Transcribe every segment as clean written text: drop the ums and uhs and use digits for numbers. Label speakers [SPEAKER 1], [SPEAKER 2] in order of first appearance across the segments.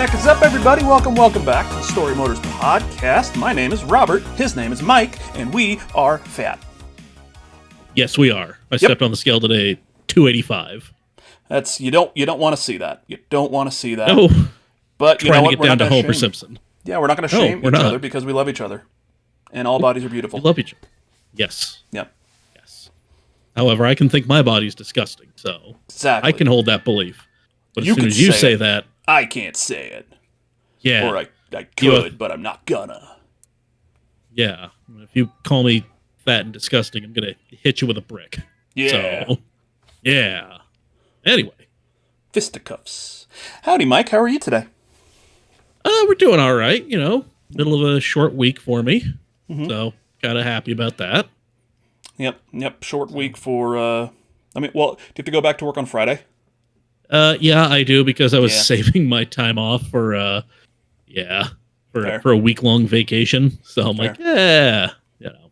[SPEAKER 1] heck is up, everybody? Welcome back to the Story Motors Podcast. My name is Robert, his name is Mike, and we are fat.
[SPEAKER 2] Yes, we are. I stepped on the scale today, 285.
[SPEAKER 1] That's you don't want to see that. You don't want to see that.
[SPEAKER 2] No,
[SPEAKER 1] but you know
[SPEAKER 2] trying
[SPEAKER 1] what?
[SPEAKER 2] to get
[SPEAKER 1] We're
[SPEAKER 2] down
[SPEAKER 1] not
[SPEAKER 2] to
[SPEAKER 1] gonna
[SPEAKER 2] Homer
[SPEAKER 1] shame.
[SPEAKER 2] Simpson.
[SPEAKER 1] Yeah, we're not going to shame
[SPEAKER 2] we're
[SPEAKER 1] each
[SPEAKER 2] not.
[SPEAKER 1] other because we love each other, and all bodies are beautiful.
[SPEAKER 2] We love each other. Yes.
[SPEAKER 1] Yep.
[SPEAKER 2] Yes. However, I can think my body's disgusting, so
[SPEAKER 1] Exactly.
[SPEAKER 2] I can hold that belief. But
[SPEAKER 1] You
[SPEAKER 2] as soon
[SPEAKER 1] can
[SPEAKER 2] as you
[SPEAKER 1] say
[SPEAKER 2] say
[SPEAKER 1] it.
[SPEAKER 2] that,
[SPEAKER 1] I can't say it.
[SPEAKER 2] yeah,
[SPEAKER 1] Or I could, but I'm not gonna.
[SPEAKER 2] yeah. If you call me fat and disgusting, I'm gonna hit you with a brick.
[SPEAKER 1] Yeah.
[SPEAKER 2] So, yeah. Anyway,
[SPEAKER 1] Fisticuffs. Howdy, Mike. How are you today?
[SPEAKER 2] we're doing all right. You know, middle of a short week for me, so kind of happy about that.
[SPEAKER 1] Yep. Short week for. Do you have to go back to work on Friday?
[SPEAKER 2] Yeah, I do because I was
[SPEAKER 1] Yeah.
[SPEAKER 2] saving my time off for
[SPEAKER 1] Fair.
[SPEAKER 2] for a week-long vacation. So I'm like, yeah, you know.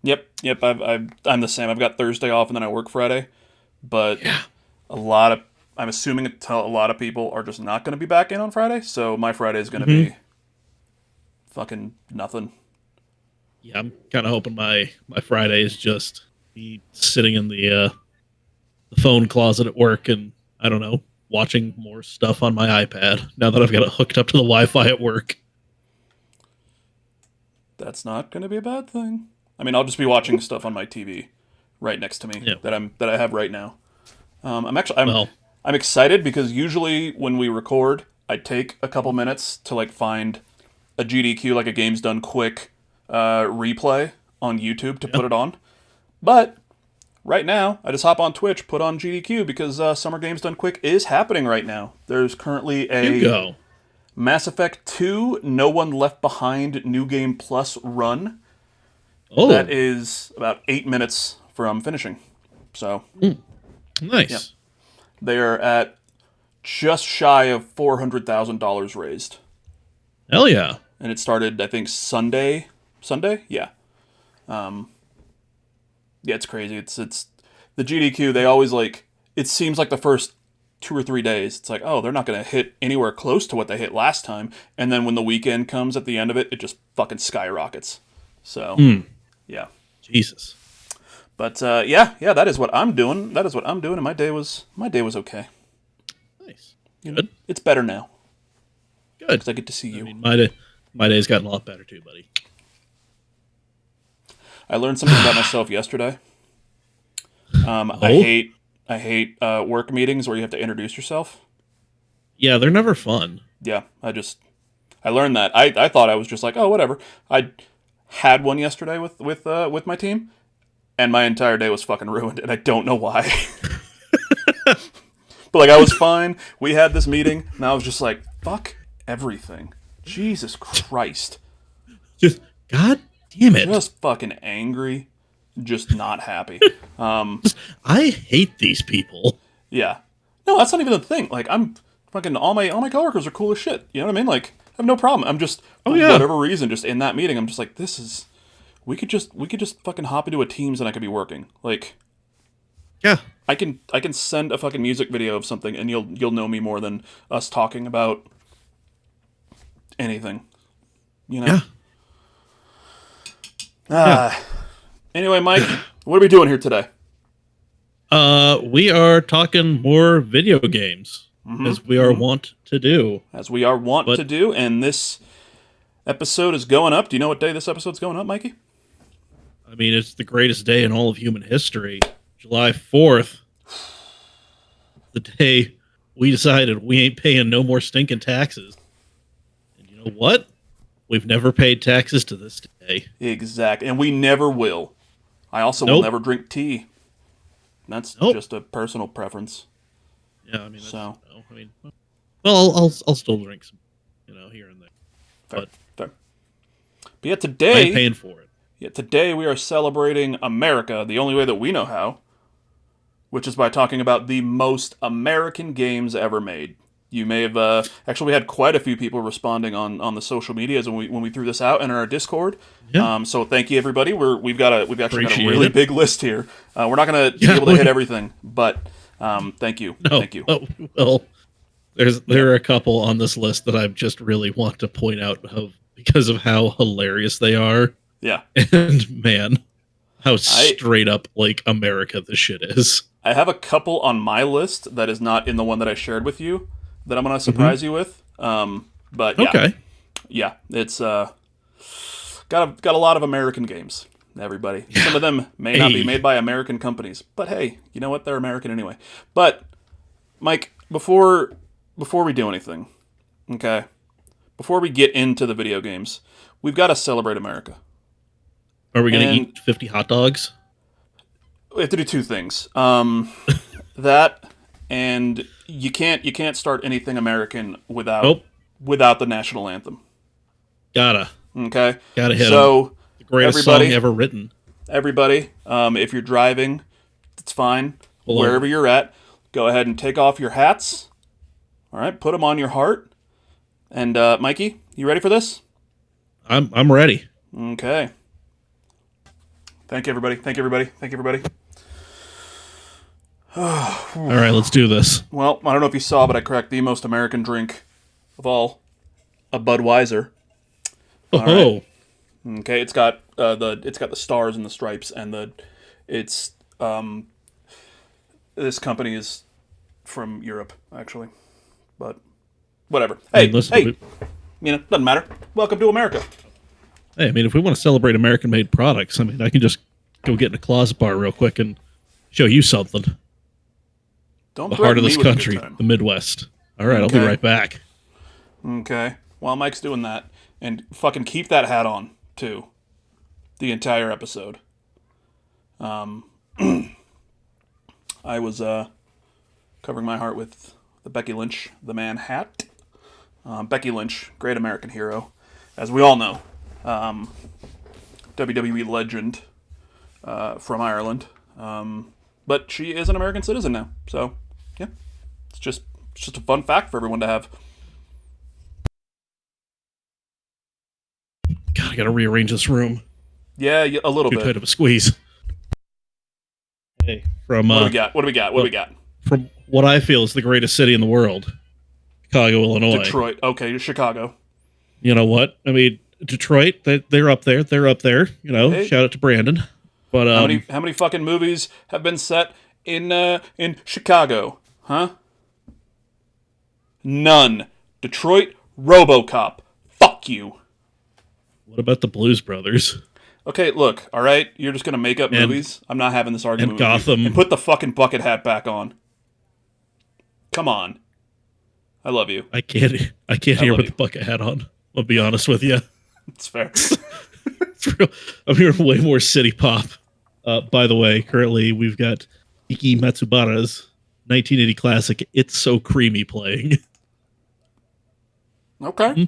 [SPEAKER 1] Yep. I'm the same. I've got Thursday off and then I work Friday, but
[SPEAKER 2] Yeah.
[SPEAKER 1] I'm assuming a lot of people are just not going to be back in on Friday. So my Friday is going to be fucking nothing.
[SPEAKER 2] Yeah, I'm kind of hoping my Friday is just me sitting in the phone closet at work and, I don't know, watching more stuff on my iPad now that I've got it hooked up to the Wi-Fi at work.
[SPEAKER 1] That's not going to be a bad thing. I mean, I'll just be watching stuff on my TV right next to me that I have right now. I'm excited because usually when we record, I take a couple minutes to find a GDQ, like a Games Done Quick replay on YouTube to put it on. But right now, I just hop on Twitch, put on GDQ because Summer Games Done Quick is happening right now. There's currently a Mass Effect 2 No One Left Behind New Game Plus run.
[SPEAKER 2] Oh,
[SPEAKER 1] That is about 8 minutes from finishing. So
[SPEAKER 2] nice.
[SPEAKER 1] Yep. They are at just shy of $400,000 raised.
[SPEAKER 2] Hell yeah.
[SPEAKER 1] And it started, I think, Sunday? Yeah. Yeah, it's crazy. It's the GDQ, they always it seems like the first 2 or 3 days, it's like, oh, they're not going to hit anywhere close to what they hit last time. And then when the weekend comes at the end of it, it just fucking skyrockets. So, yeah.
[SPEAKER 2] Jesus.
[SPEAKER 1] But yeah, that is what I'm doing. And my day was okay.
[SPEAKER 2] Nice.
[SPEAKER 1] Good. It's better now.
[SPEAKER 2] Good.
[SPEAKER 1] Because I get to see you.
[SPEAKER 2] I mean, my day's gotten a lot better too, buddy.
[SPEAKER 1] I learned something about myself yesterday. I hate work meetings where you have to introduce yourself.
[SPEAKER 2] Yeah, they're never fun.
[SPEAKER 1] Yeah, I learned that. I thought I was just like, oh, whatever. I had one yesterday with my team, and my entire day was fucking ruined, and I don't know why. But I was fine. We had this meeting, and I was just like, fuck everything. Jesus Christ.
[SPEAKER 2] Just, God damn it.
[SPEAKER 1] Just fucking angry. Just not happy.
[SPEAKER 2] I hate these people.
[SPEAKER 1] Yeah. No, that's not even the thing. I'm fucking all my coworkers are cool as shit. You know what I mean? I have no problem. I'm just for whatever reason, just in that meeting, I'm just like, we could just fucking hop into a Teams and I could be working.
[SPEAKER 2] Yeah.
[SPEAKER 1] I can send a fucking music video of something and you'll know me more than us talking about anything. You know?
[SPEAKER 2] Yeah.
[SPEAKER 1] Anyway, Mike, what are we doing here today?
[SPEAKER 2] We are talking more video games, as we are wont to do.
[SPEAKER 1] As we are wont to do, and this episode is going up. Do you know what day this episode's going up, Mikey?
[SPEAKER 2] I mean, it's the greatest day in all of human history. July 4th. The day we decided we ain't paying no more stinking taxes. And you know what? We've never paid taxes to this day.
[SPEAKER 1] Exactly. And we never will. I also will never drink tea. That's just a personal preference.
[SPEAKER 2] Yeah, I mean, I'll still drink some, here and there.
[SPEAKER 1] Fair. But yeah, today
[SPEAKER 2] I ain't paying for it.
[SPEAKER 1] Yeah, today we are celebrating America the only way that we know how, which is by talking about the most American games ever made. You may have actually we had quite a few people responding on the social medias when we threw this out and in our Discord.
[SPEAKER 2] Yeah.
[SPEAKER 1] So thank you everybody. We've actually got a really
[SPEAKER 2] Appreciate it.
[SPEAKER 1] big list here. We're not going to be able to hit everything, but thank you.
[SPEAKER 2] No.
[SPEAKER 1] Thank you.
[SPEAKER 2] Well, There are a couple on this list that I just really want to point out because of how hilarious they are.
[SPEAKER 1] Yeah.
[SPEAKER 2] And man, how straight up like America this shit is.
[SPEAKER 1] I have a couple on my list that is not in the one that I shared with you that I'm going to surprise you with. But yeah.
[SPEAKER 2] Okay.
[SPEAKER 1] Yeah, it's got a lot of American games, everybody. Yeah. Some of them may not be made by American companies, but hey, you know what? They're American anyway. But Mike, before we do anything, okay? Before we get into the video games, we've got to celebrate America.
[SPEAKER 2] Are we going to eat 50 hot dogs?
[SPEAKER 1] We have to do two things. That and you can't start anything American without the national anthem.
[SPEAKER 2] Gotta
[SPEAKER 1] hit
[SPEAKER 2] the greatest song ever written.
[SPEAKER 1] Everybody, if you're driving, it's fine. Wherever you're at, go ahead and take off your hats. All right, put them on your heart. And Mikey, you ready for this?
[SPEAKER 2] I'm ready.
[SPEAKER 1] Okay. Thank you, everybody. Thank you, everybody. Thank you, everybody.
[SPEAKER 2] All right, let's do this.
[SPEAKER 1] Well, I don't know if you saw, but I cracked the most American drink of all, a Budweiser.
[SPEAKER 2] Oh. Right.
[SPEAKER 1] Okay, it's got the stars and the stripes, and this company is from Europe, actually, but whatever. Hey, doesn't matter. Welcome to America.
[SPEAKER 2] Hey, I mean, if we want to celebrate American-made products, I mean, I can just go get in a closet bar real quick and show you something.
[SPEAKER 1] Don't
[SPEAKER 2] the heart of this country, the Midwest. All right, I'll be right back.
[SPEAKER 1] Okay. While Mike's doing that, and fucking keep that hat on too, the entire episode. I was covering my heart with the Becky Lynch, the Man hat. Becky Lynch, great American hero, as we all know. WWE legend from Ireland, but she is an American citizen now. So, yeah, it's just a fun fact for everyone to have.
[SPEAKER 2] God, I gotta rearrange this room.
[SPEAKER 1] Yeah, a little bit.
[SPEAKER 2] Too tight of a squeeze. Hey, from
[SPEAKER 1] what do we got?
[SPEAKER 2] From what I feel is the greatest city in the world, Chicago, Illinois.
[SPEAKER 1] Detroit. Okay, Chicago.
[SPEAKER 2] You know what? I mean, Detroit. They're up there. They're up there. You know, hey. Shout out to Brandon. But
[SPEAKER 1] how many fucking movies have been set in Chicago? Huh? None. Detroit, RoboCop. Fuck you.
[SPEAKER 2] What about the Blues Brothers?
[SPEAKER 1] Okay, look, all right? You're just going to make up movies? I'm not having this argument
[SPEAKER 2] with Gotham.
[SPEAKER 1] You. And put the fucking bucket hat back on. Come on. I love you.
[SPEAKER 2] I can't hear with the bucket hat on. I'll be honest with you.
[SPEAKER 1] It's fair.
[SPEAKER 2] I'm hearing way more city pop. By the way, currently we've got Iki Matsubara's 1980 classic It's So Creamy playing.
[SPEAKER 1] Okay.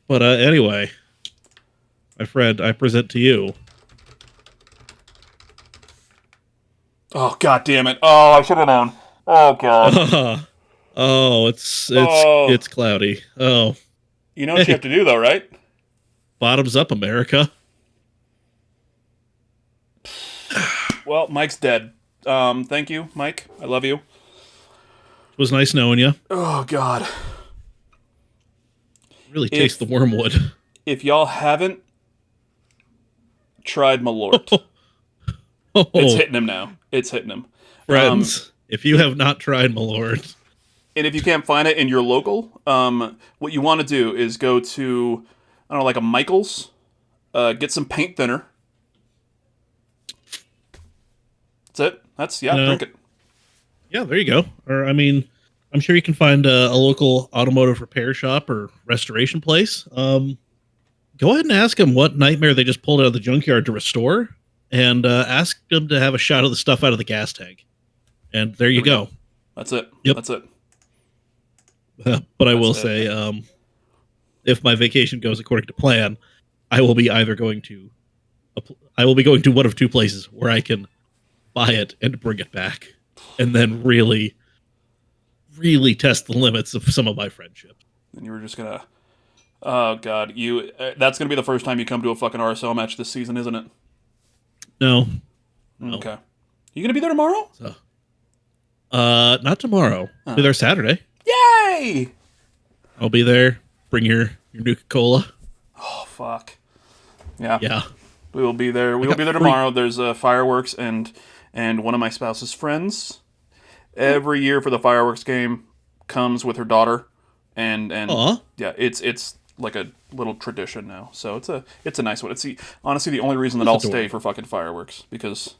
[SPEAKER 2] But anyway, my friend, I present to you.
[SPEAKER 1] Oh, God damn it. Oh, I should have known. Oh, God.
[SPEAKER 2] It's cloudy. Oh.
[SPEAKER 1] You know what you have to do, though, right?
[SPEAKER 2] Bottoms up, America.
[SPEAKER 1] Well, Mike's dead. Thank you, Mike. I love you.
[SPEAKER 2] It was nice knowing you.
[SPEAKER 1] Oh, God.
[SPEAKER 2] Really taste the wormwood.
[SPEAKER 1] If y'all haven't tried Malort, it's hitting him now. It's hitting him.
[SPEAKER 2] Friends, if you have not tried Malort.
[SPEAKER 1] And if you can't find it in your local, what you want to do is go to, I don't know, like a Michael's, get some paint thinner. That's it. Drink it.
[SPEAKER 2] Yeah, there you go. Or, I mean, I'm sure you can find a local automotive repair shop or restoration place. Go ahead and ask them what nightmare they just pulled out of the junkyard to restore, and ask them to have a shot of the stuff out of the gas tank. And there you go.
[SPEAKER 1] That's it.
[SPEAKER 2] Yep.
[SPEAKER 1] That's it.
[SPEAKER 2] But I will say, if my vacation goes according to plan, I will be going to one of two places where I can buy it and bring it back, and then really, really test the limits of some of my friendship.
[SPEAKER 1] And you were just gonna, oh God, that's gonna be the first time you come to a fucking RSL match this season, isn't it?
[SPEAKER 2] No.
[SPEAKER 1] Okay. You gonna be there tomorrow?
[SPEAKER 2] So, not tomorrow. I'll be there Saturday.
[SPEAKER 1] Yay!
[SPEAKER 2] I'll be there. Bring your Nuka-Cola.
[SPEAKER 1] Oh, fuck. Yeah.
[SPEAKER 2] Yeah.
[SPEAKER 1] We will be there. We will be there tomorrow. There's fireworks and one of my spouse's friends every year for the fireworks game comes with her daughter, and yeah, it's like a little tradition now. So it's a nice one. It's honestly the only reason that I'll stay for fucking fireworks, because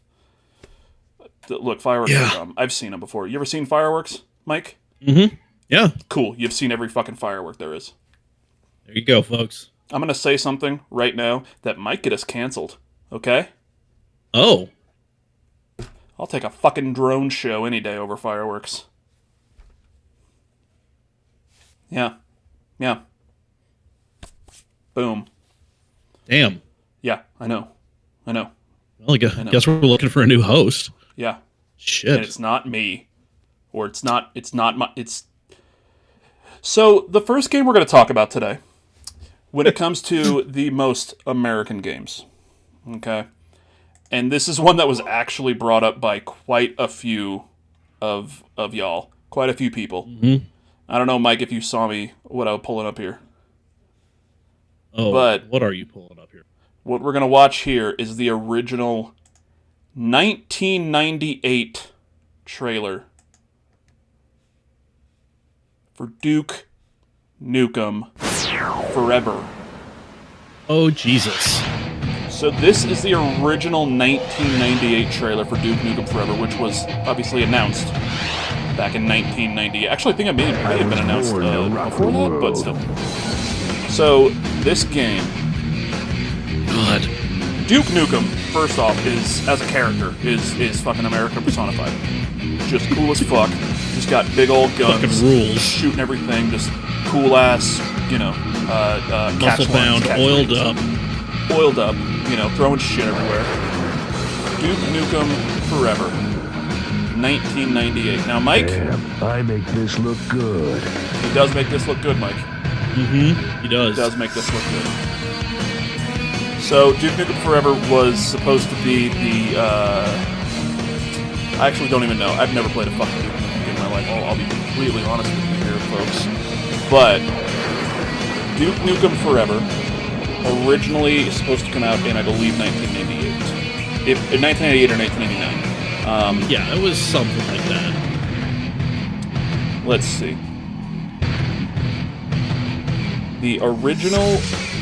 [SPEAKER 1] look, fireworks are dumb. I've seen them before. You ever seen fireworks, Mike?
[SPEAKER 2] Mm-hmm. Yeah.
[SPEAKER 1] Cool. You've seen every fucking firework there is.
[SPEAKER 2] There you go, folks.
[SPEAKER 1] I'm gonna say something right now that might get us canceled. Okay?
[SPEAKER 2] Oh.
[SPEAKER 1] I'll take a fucking drone show any day over fireworks. Yeah. Yeah. Boom.
[SPEAKER 2] Damn.
[SPEAKER 1] Yeah, I know.
[SPEAKER 2] Well, I guess we're looking for a new host.
[SPEAKER 1] Yeah.
[SPEAKER 2] Shit.
[SPEAKER 1] And it's not me. Or it's not my... So, the first game we're going to talk about today, when it comes to the most American games, okay? And this is one that was actually brought up by quite a few of y'all. Quite a few people.
[SPEAKER 2] Mm-hmm.
[SPEAKER 1] I don't know, Mike, if you saw what I was pulling up here.
[SPEAKER 2] Oh, but what are you pulling up here?
[SPEAKER 1] What we're going to watch here is the original 1998 trailer for Duke Nukem Forever.
[SPEAKER 2] Oh, Jesus.
[SPEAKER 1] So this is the original 1998 trailer for Duke Nukem Forever, which was obviously announced back in 1998. Actually, I think it may have been announced before that, but still. So, this game...
[SPEAKER 2] God.
[SPEAKER 1] Duke Nukem, first off, is, as a character, is fucking America personified. Just cool as fuck. Just got big old guns.
[SPEAKER 2] Fucking rules.
[SPEAKER 1] Shooting everything. Just cool ass,
[SPEAKER 2] muscle bound, oiled up.
[SPEAKER 1] Oiled up, throwing shit everywhere. Duke Nukem Forever. 1998. Now, Mike...
[SPEAKER 3] Damn, I make this look good.
[SPEAKER 1] He does make this look good, Mike.
[SPEAKER 2] Mm-hmm. He does.
[SPEAKER 1] He does make this look good. So, Duke Nukem Forever was supposed to be the, I actually don't even know. I've never played a fucking Duke Nukem game in my life. I'll be completely honest with you here, folks. But, Duke Nukem Forever originally supposed to come out in, I believe, 1998. 1998 or 1999.
[SPEAKER 2] Yeah, it was something like that.
[SPEAKER 1] Let's see. The original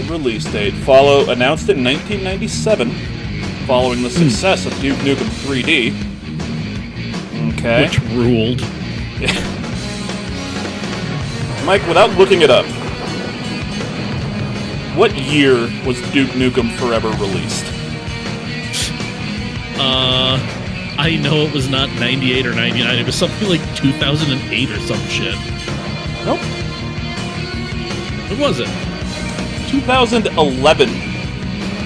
[SPEAKER 1] release date announced in 1997, following the success of Duke Nukem 3D. Okay.
[SPEAKER 2] Which ruled.
[SPEAKER 1] Mike, without looking it up, what year was Duke Nukem Forever released?
[SPEAKER 2] I know it was not 98 or 99. It was something like 2008 or some shit.
[SPEAKER 1] Nope.
[SPEAKER 2] What was it?
[SPEAKER 1] 2011 is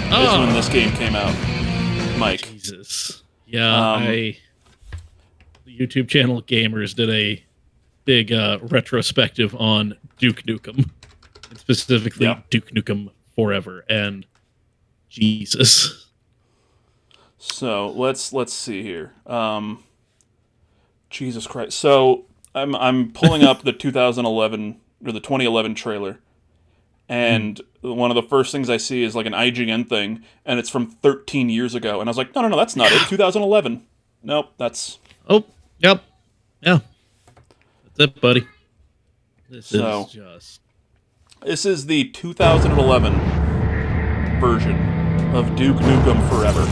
[SPEAKER 1] when this game came out, Mike.
[SPEAKER 2] Jesus. Yeah, the YouTube channel Gamers did a big retrospective on Duke Nukem. And specifically Duke Nukem Forever. And Jesus.
[SPEAKER 1] So, let's see here. Jesus Christ. So, I'm pulling up the 2011 or the 2011 trailer. And one of the first things I see is like an IGN thing, and it's from 13 years ago. And I was like, no, that's not it. 2011. Nope, that's...
[SPEAKER 2] Oh, yep. Yeah. That's it, buddy. This
[SPEAKER 1] is the 2011 version of Duke Nukem Forever.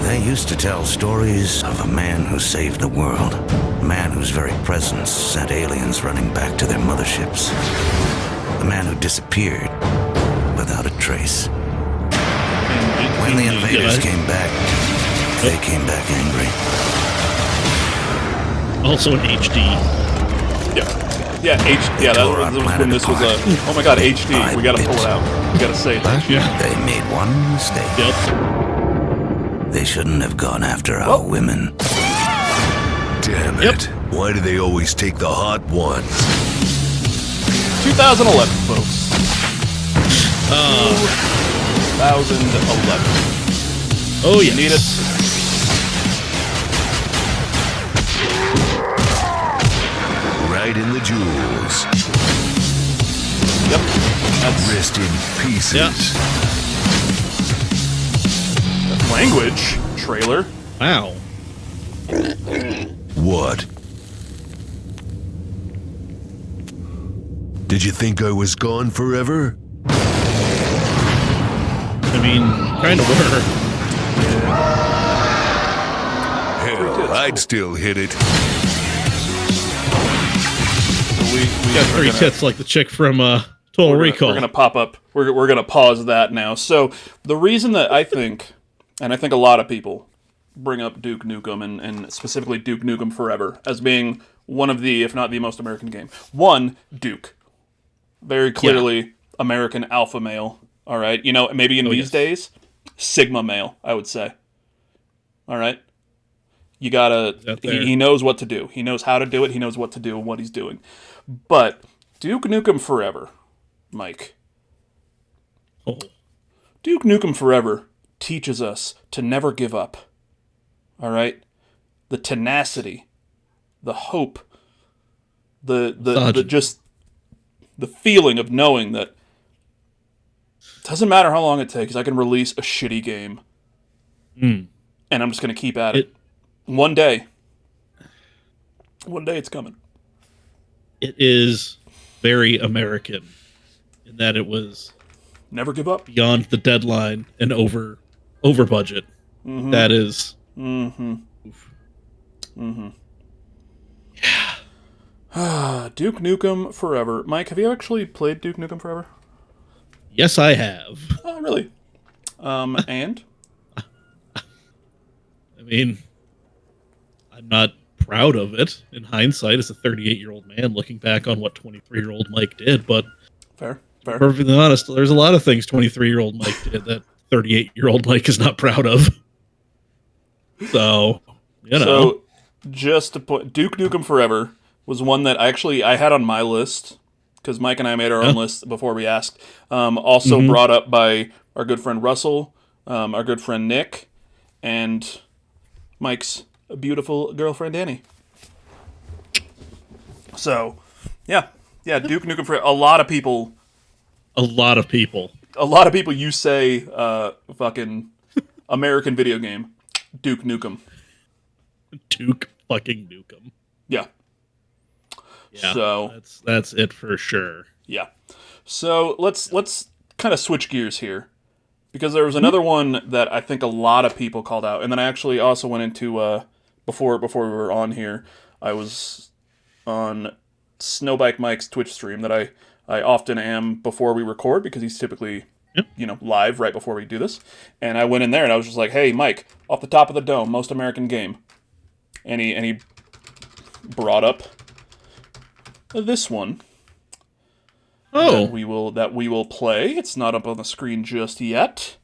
[SPEAKER 4] They used to tell stories of a man who saved the world. A man whose very presence sent aliens running back to their motherships. A man who disappeared without a trace. When the invaders came back, they came back angry.
[SPEAKER 2] Also in HD.
[SPEAKER 1] Yeah, that was when this was oh my god, HD. We gotta pull it out. We gotta say that.
[SPEAKER 4] They made one mistake.
[SPEAKER 2] Yep.
[SPEAKER 4] They shouldn't have gone after our women.
[SPEAKER 3] Damn it. Why do they always take the hot ones?
[SPEAKER 1] 2011, folks. 2011.
[SPEAKER 2] Oh, yeah.
[SPEAKER 1] You need it?
[SPEAKER 3] Night in the Jewels.
[SPEAKER 1] Yep. That's
[SPEAKER 3] Rest in pieces.
[SPEAKER 2] Yep.
[SPEAKER 1] language trailer.
[SPEAKER 2] Wow.
[SPEAKER 3] What? Did you think I was gone forever?
[SPEAKER 2] I mean, kind of were.
[SPEAKER 3] Hell, I'd still hit it.
[SPEAKER 1] We
[SPEAKER 2] got three tits like the chick from Total Recall.
[SPEAKER 1] We're gonna pop up. We're gonna pause that now. So the reason that I think, and I think a lot of people bring up Duke Nukem and specifically Duke Nukem Forever as being one of the, if not the most American game. One, Duke. Very clearly American alpha male. All right. You know, maybe in these days, Sigma male, I would say. All right. You gotta, he knows what to do. He knows how to do it. He knows what to do and what he's doing. But Duke Nukem Forever, Mike.
[SPEAKER 2] Oh.
[SPEAKER 1] Duke Nukem Forever teaches us to never give up. All right? The tenacity, the hope, the just the feeling of knowing that it doesn't matter how long it takes, I can release a shitty game. And I'm just going to keep at it. One day it's coming.
[SPEAKER 2] It is very American in that it was
[SPEAKER 1] never give up,
[SPEAKER 2] beyond the deadline and over budget. Mm-hmm. That is.
[SPEAKER 1] Mm-hmm. Yeah. Duke Nukem Forever. Mike, have you actually played Duke Nukem Forever?
[SPEAKER 2] Yes, I have.
[SPEAKER 1] Oh, really? And?
[SPEAKER 2] I mean, I'm not proud of it in hindsight as a 38-year-old man looking back on what 23-year-old Mike did, but
[SPEAKER 1] fair.
[SPEAKER 2] Perfectly honest, there's a lot of things 23-year-old Mike did that 38-year-old Mike is not proud of. So, you know.
[SPEAKER 1] So, just to put, Duke Nukem Forever was one that I had on my list, because Mike and I made our own list before we asked. Also brought up by our good friend Russell, our good friend Nick, and Mike's beautiful girlfriend Annie. So, yeah, Duke Nukem Forever. A lot of people. You say, fucking American video game, Duke Nukem.
[SPEAKER 2] Duke fucking Nukem.
[SPEAKER 1] Yeah.
[SPEAKER 2] Yeah.
[SPEAKER 1] So
[SPEAKER 2] that's it for sure.
[SPEAKER 1] Yeah. So let's kind of switch gears here, because there was another one that I think a lot of people called out, and then I actually also went into before we were on here, I was on Snowbike Mike's Twitch stream that I often am before we record, because he's typically live right before we do this. And I went in there and I was just like, "Hey, Mike, off the top of the dome, most American game." And he brought up this one.
[SPEAKER 2] Oh,
[SPEAKER 1] that we will play. It's not up on the screen just yet,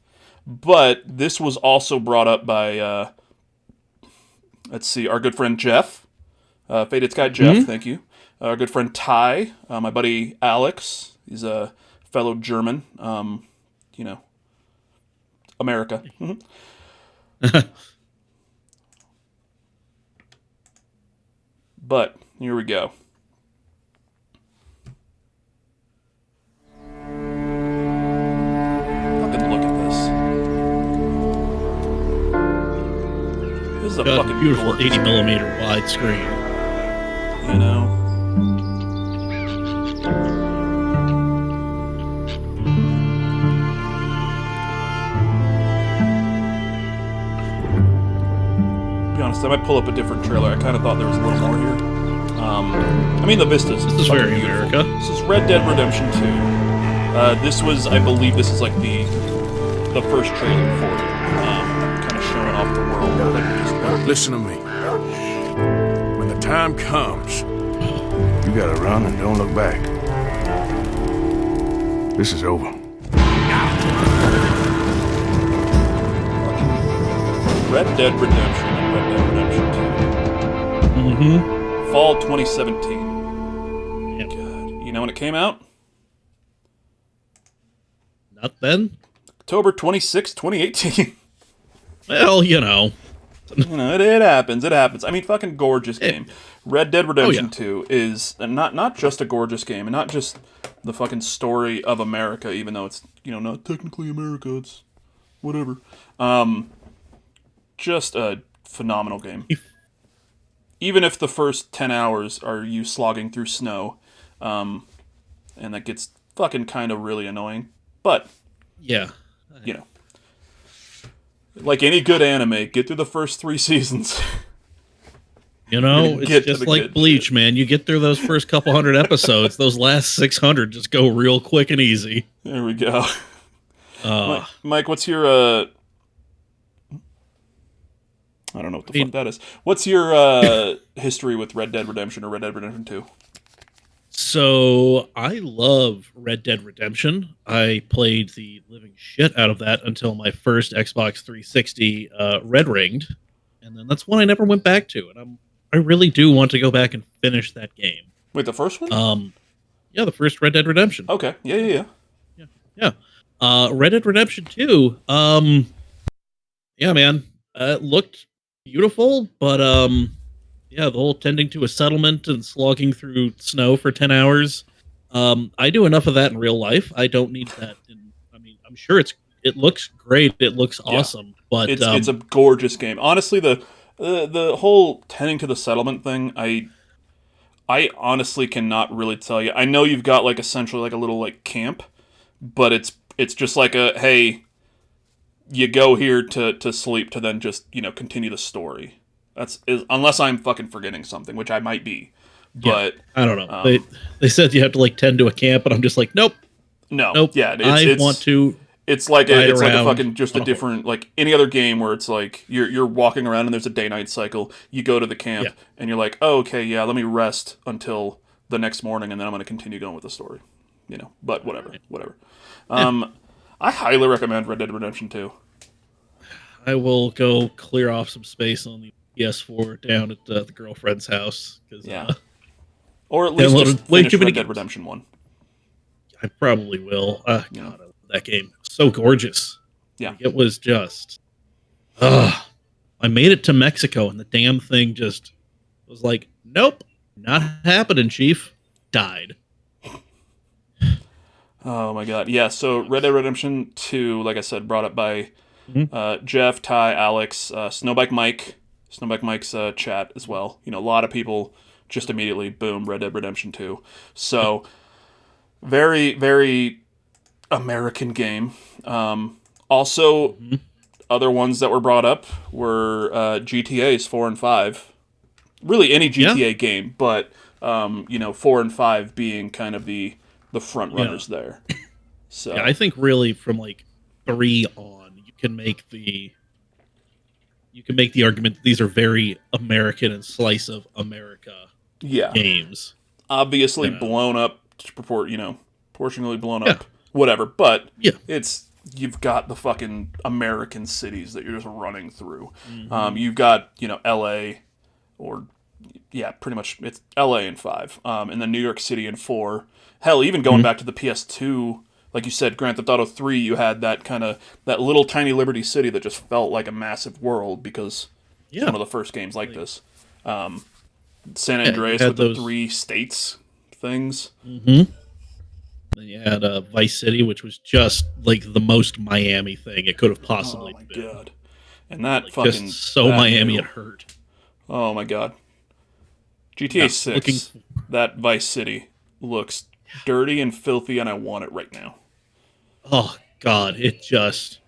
[SPEAKER 1] but this was also brought up by let's see, our good friend Jeff, Faded Sky Jeff. Thank you. Our good friend Ty, my buddy Alex. He's a fellow German. America. But here we go. Fucking look at this. This is a fucking
[SPEAKER 2] beautiful 80mm widescreen.
[SPEAKER 1] You know. I might pull up a different trailer. I kind of thought there was a little more here. I mean, the vistas.
[SPEAKER 2] This is very America.
[SPEAKER 1] This is Red Dead Redemption 2. I believe this is like the first trailer for it. Kind of showing off the world.
[SPEAKER 5] Listen to me. When the time comes, you gotta run and don't look back. This is over.
[SPEAKER 1] Red Dead Redemption and Red Dead Redemption 2. Fall 2017.
[SPEAKER 2] Yep.
[SPEAKER 1] God. You know when it came out?
[SPEAKER 2] Not then.
[SPEAKER 1] October 26, 2018.
[SPEAKER 2] Well, you know. happen.
[SPEAKER 1] It happens. It happens. I mean, fucking gorgeous game. Red Dead Redemption 2 is not just a gorgeous game, and not just the fucking story of America, even though it's, not technically America, it's whatever. Just a phenomenal game. Even if the first 10 hours are you slogging through snow, and that gets fucking kind of really annoying. But, like any good anime, get through the first 3 seasons.
[SPEAKER 2] It's just like Bleach, man. You get through those first couple hundred episodes, those last 600 just go real quick and easy.
[SPEAKER 1] There we go. Mike, what's your... I don't know what the fuck that is. What's your history with Red Dead Redemption or Red Dead Redemption 2?
[SPEAKER 2] So, I love Red Dead Redemption. I played the living shit out of that until my first Xbox 360 red ringed. And then that's one I never went back to. And I really do want to go back and finish that game.
[SPEAKER 1] Wait, the first one?
[SPEAKER 2] Yeah, the first Red Dead Redemption.
[SPEAKER 1] Okay, yeah.
[SPEAKER 2] Red Dead Redemption 2, yeah, man, it looked beautiful, but, the whole tending to a settlement and slogging through snow for 10 hours, I do enough of that in real life. I don't need that. I'm sure it looks great, it looks awesome, but...
[SPEAKER 1] It's a gorgeous game. Honestly, the whole tending to the settlement thing, I honestly cannot really tell you. I know you've got, essentially, a little, camp, but it's just like hey, you go here to sleep to then just, continue the story. Unless I'm fucking forgetting something, which I might be. But
[SPEAKER 2] I don't know. They said you have to tend to a camp, but I'm just like, nope.
[SPEAKER 1] Yeah,
[SPEAKER 2] I want to.
[SPEAKER 1] It's like a fucking just a different any other game where it's like you're walking around and there's a day-night cycle. You go to the camp and you're like, oh, okay, yeah, let me rest until the next morning and then I'm going to continue going with the story. But whatever. I highly recommend Red Dead Redemption 2.
[SPEAKER 2] I will go clear off some space on the PS4 down at the girlfriend's house.
[SPEAKER 1] Or at least just finish Red Dead Redemption 1.
[SPEAKER 2] I probably will. God, I love that game. So gorgeous.
[SPEAKER 1] Yeah.
[SPEAKER 2] It was just... I made it to Mexico and the damn thing just was like, nope, not happening, Chief. Died.
[SPEAKER 1] Oh my god. Yeah, so Red Dead Redemption 2, like I said, brought up by Jeff, Ty, Alex, Snowbike Mike's chat as well. A lot of people just immediately, boom, Red Dead Redemption 2. So, very, very American game. Also, other ones that were brought up were GTA's 4 and 5. Really any GTA game, but, 4 and 5 being kind of the front runners there. So
[SPEAKER 2] I think really from 3 on, you can make the argument that these are very American and slice of America games.
[SPEAKER 1] Obviously blown up, proportionally blown up, whatever. But you've got the fucking American cities that you're just running through. You've got L.A. or pretty much it's L.A. in 5, and then New York City in 4. Hell, even going back to the PS2, like you said, Grand Theft Auto 3, you had that little tiny Liberty City that just felt like a massive world because it's one of the first games like this. San Andreas with the 3 states things.
[SPEAKER 2] Then you had Vice City, which was just the most Miami thing it could have possibly been. Oh my god.
[SPEAKER 1] And that fucking...
[SPEAKER 2] Just so Miami it hurt.
[SPEAKER 1] Oh my god. GTA 6, that Vice City looks dirty and filthy, and I want it right now.
[SPEAKER 2] Oh, God. It just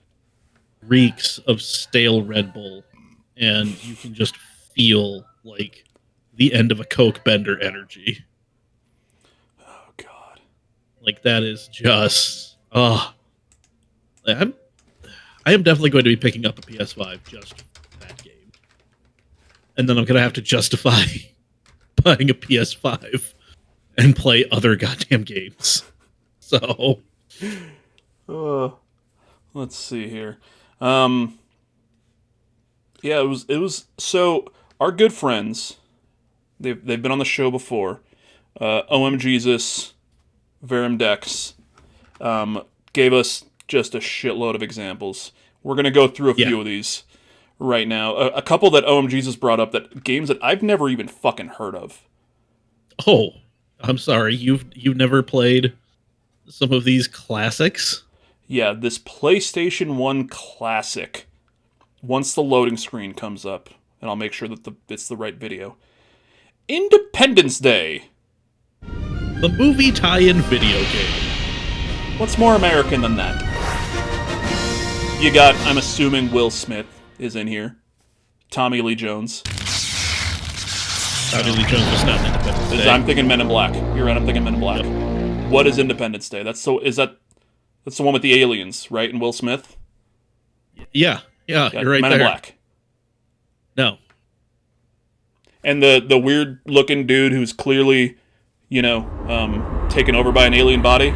[SPEAKER 2] reeks of stale Red Bull, and you can just feel, the end of a Coke bender energy.
[SPEAKER 1] Oh, God.
[SPEAKER 2] That is just... I am definitely going to be picking up a PS5 just for that game. And then I'm going to have to justify buying a PS5 and play other goddamn games. So,
[SPEAKER 1] let's see here. It was so our good friends. They've been on the show before. OM Jesus, Verum Dex, gave us just a shitload of examples. We're gonna go through a few of these right now. A couple that OMG's brought up, that games that I've never even fucking heard of.
[SPEAKER 2] Oh, I'm sorry. You've never played some of these classics?
[SPEAKER 1] Yeah, this PlayStation 1 classic. Once the loading screen comes up, and I'll make sure that it's the right video. Independence Day.
[SPEAKER 2] The movie tie-in video game.
[SPEAKER 1] What's more American than that? You got, I'm assuming Will Smith is in here. Tommy Lee Jones.
[SPEAKER 2] Tommy Lee Jones was not in Independence Day.
[SPEAKER 1] I'm thinking Men in Black. You're right, I'm thinking Men in Black.
[SPEAKER 2] Yep.
[SPEAKER 1] What is Independence Day? That's the one with the aliens, right? And Will Smith?
[SPEAKER 2] Yeah, you're right
[SPEAKER 1] Men
[SPEAKER 2] there.
[SPEAKER 1] in Black.
[SPEAKER 2] No.
[SPEAKER 1] And the weird looking dude who's clearly, taken over by an alien body?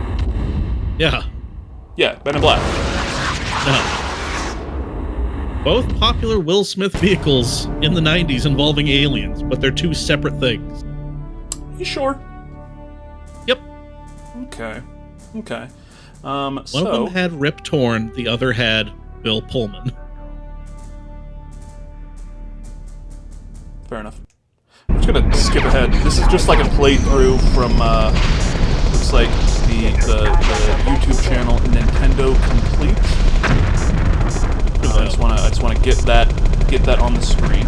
[SPEAKER 2] Yeah.
[SPEAKER 1] Yeah, Men in Black.
[SPEAKER 2] No. Both popular Will Smith vehicles in the 90s involving aliens, but they're two separate things.
[SPEAKER 1] You sure?
[SPEAKER 2] Yep.
[SPEAKER 1] Okay.
[SPEAKER 2] One of them had Rip Torn, the other had Bill Pullman.
[SPEAKER 1] Fair enough. I'm just gonna skip ahead. This is just like a playthrough from looks like the YouTube channel Nintendo Complete. I just wanna get that on the screen.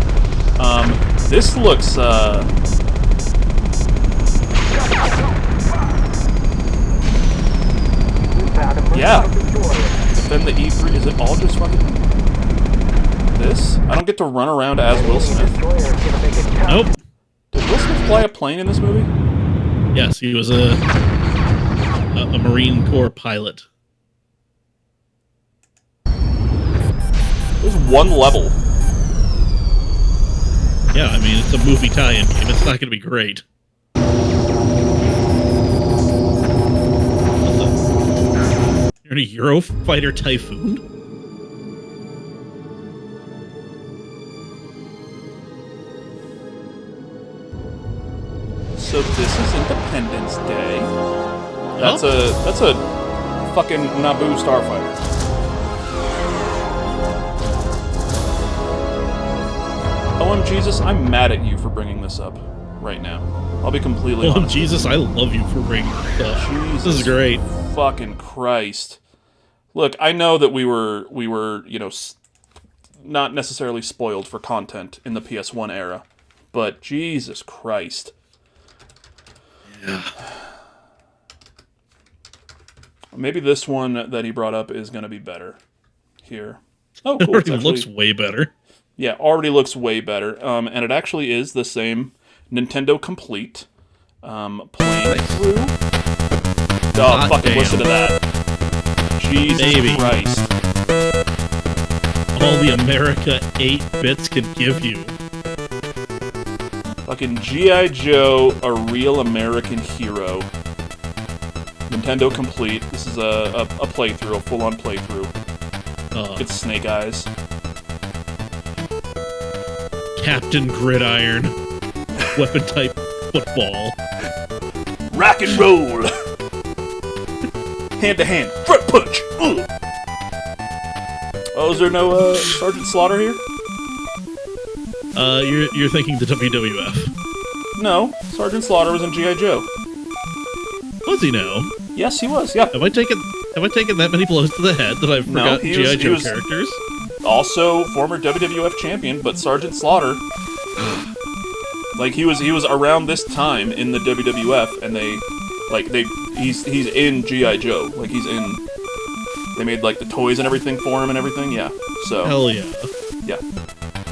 [SPEAKER 1] This looks yeah. But then the E3, is it all just fucking this? I don't get to run around as Will Smith.
[SPEAKER 2] Nope.
[SPEAKER 1] Did Will Smith fly a plane in this movie?
[SPEAKER 2] Yes, he was a Marine Corps pilot.
[SPEAKER 1] There's one level.
[SPEAKER 2] Yeah, I mean, it's a movie tie-in game. It's not going to be great. You're in a Eurofighter Typhoon?
[SPEAKER 1] So this is Independence Day. That's a fucking Naboo starfighter. OM Jesus, I'm mad at you for bringing this up right now. I'll be completely
[SPEAKER 2] Oh,
[SPEAKER 1] honest.
[SPEAKER 2] Jesus, I love you for bringing this up.
[SPEAKER 1] Jesus
[SPEAKER 2] This is great.
[SPEAKER 1] Fucking Christ. Look, I know that we were, not necessarily spoiled for content in the PS1 era, but Jesus Christ.
[SPEAKER 2] Yeah.
[SPEAKER 1] Maybe this one that he brought up is going to be better here. Oh,
[SPEAKER 2] It
[SPEAKER 1] cool.
[SPEAKER 2] already looks way better.
[SPEAKER 1] Yeah, already looks way better. And it actually is the same Nintendo Complete playing through. Oh, fucking listen to that. Jesus Christ.
[SPEAKER 2] All the America 8 bits can give you.
[SPEAKER 1] Fucking G.I. Joe, a real American hero. Nintendo Complete. This is a playthrough, a full-on playthrough. It's Snake Eyes.
[SPEAKER 2] Captain Gridiron. Weapon type football.
[SPEAKER 1] Rock and roll! Hand to hand, front punch! Ugh. Oh, is there no Sergeant Slaughter here?
[SPEAKER 2] You're thinking the WWF.
[SPEAKER 1] No, Sergeant Slaughter was in G.I. Joe.
[SPEAKER 2] Was he now?
[SPEAKER 1] Yes, he was, yeah.
[SPEAKER 2] Have I taken that many blows to the head that I've forgotten G.I. Joe characters?
[SPEAKER 1] Also former WWF champion, but Sergeant Slaughter, like he was around this time in the WWF, and he's in G.I. Joe, like they made like the toys and everything for him and everything, yeah. So
[SPEAKER 2] hell yeah,
[SPEAKER 1] yeah.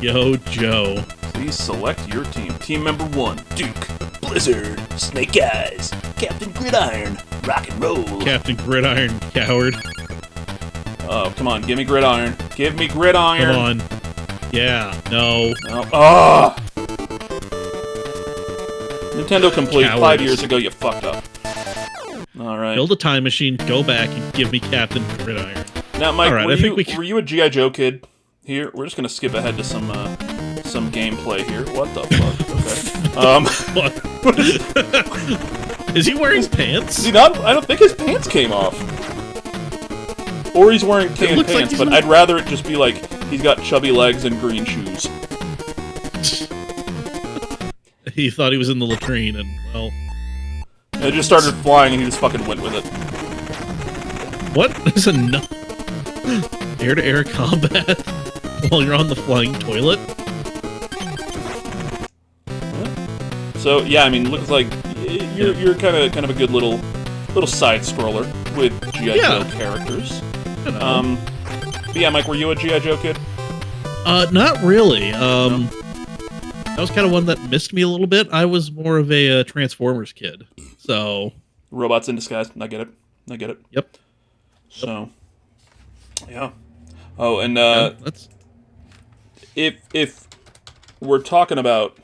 [SPEAKER 2] Yo, Joe.
[SPEAKER 1] Please select your team. Team member 1: Duke, Blizzard, Snake Eyes, Captain Gridiron, Rock and Roll.
[SPEAKER 2] Captain Gridiron, coward.
[SPEAKER 1] Oh, come on, give me Gridiron. Give me Gridiron.
[SPEAKER 2] Come on. Yeah, no.
[SPEAKER 1] Ah! Nintendo Complete,
[SPEAKER 2] Cowardice.
[SPEAKER 1] 5 years ago, you fucked up. Alright.
[SPEAKER 2] Build a time machine, go back, and give me Captain Gridiron.
[SPEAKER 1] Now, Mike,
[SPEAKER 2] right,
[SPEAKER 1] were you a G.I. Joe kid? Here, we're just gonna skip ahead to some gameplay here. What the fuck? Okay.
[SPEAKER 2] What? Is he wearing pants?
[SPEAKER 1] Is he not? I don't think his pants came off. Or he's wearing tan pants, but I'd rather it just be like He's got chubby legs and green shoes.
[SPEAKER 2] He thought he was in the latrine, and, well...
[SPEAKER 1] It just started flying, and he just fucking went with it.
[SPEAKER 2] What? There's a air-to-air combat while you're on the flying toilet?
[SPEAKER 1] So, yeah, I mean, looks like you're kind of a good little side scroller with G.I. Joe characters. But yeah, Mike, were you a G.I. Joe kid?
[SPEAKER 2] Not really. That was kind of one that missed me a little bit. I was more of a Transformers kid, so...
[SPEAKER 1] Robots in disguise. I get it.
[SPEAKER 2] Yep.
[SPEAKER 1] So, yeah. Oh, and
[SPEAKER 2] that's...
[SPEAKER 1] if we're talking about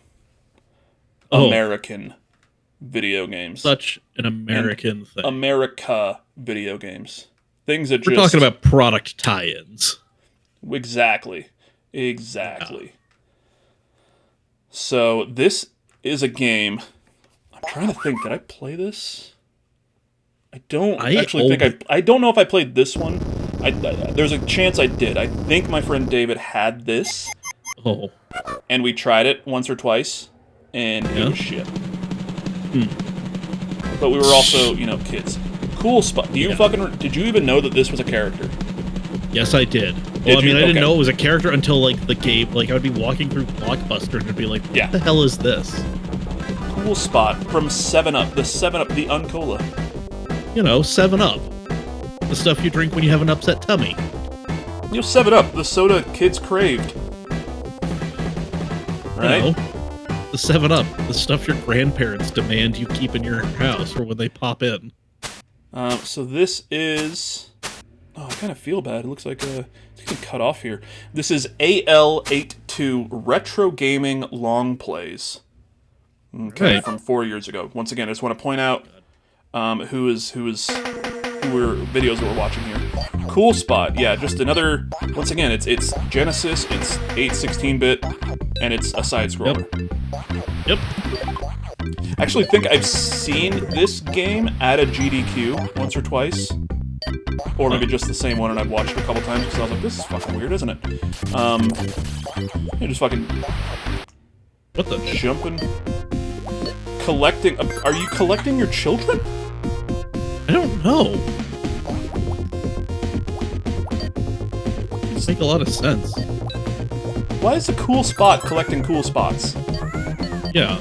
[SPEAKER 1] American video games,
[SPEAKER 2] such an American thing,
[SPEAKER 1] America video games, things that
[SPEAKER 2] we're talking about product tie-ins.
[SPEAKER 1] Exactly. Yeah. So this is a game. I'm trying to think. Did I play this? I don't think I don't know if I played this one. There's a chance I did. I think my friend David had this.
[SPEAKER 2] Oh.
[SPEAKER 1] And we tried it once or twice, and it was shit. But we were also, kids. Cool spot. Did you even know that this was a character?
[SPEAKER 2] Yes, I did. Well, I didn't know it was a character until, the game. I would be walking through Blockbuster and it'd be like, what the hell is this?
[SPEAKER 1] Cool spot from 7-Up. The 7-Up, the Uncola.
[SPEAKER 2] 7-Up. The stuff you drink when you have an upset tummy.
[SPEAKER 1] 7-Up, the soda kids craved. Right?
[SPEAKER 2] The 7-Up, the stuff your grandparents demand you keep in your house or when they pop in.
[SPEAKER 1] So this is... Oh, I kind of feel bad. It looks like it's getting cut off here. This is AL82 Retro Gaming Long Plays. Okay, from 4 years ago. Once again, I just want to point out who videos that we're watching here. Cool spot. Yeah, just another... Once again, it's Genesis, it's 8/16-bit, and it's a side-scroller.
[SPEAKER 2] Yep.
[SPEAKER 1] I actually think I've seen this game at a GDQ once or twice. Or maybe just the same one, and I've watched it a couple times because I was like, this is fucking weird, isn't it? You're just fucking...
[SPEAKER 2] What the...
[SPEAKER 1] Jumping... Collecting... Are you collecting your children?
[SPEAKER 2] I don't know. Doesn't make a lot of sense.
[SPEAKER 1] Why is a cool spot collecting cool spots?
[SPEAKER 2] Yeah.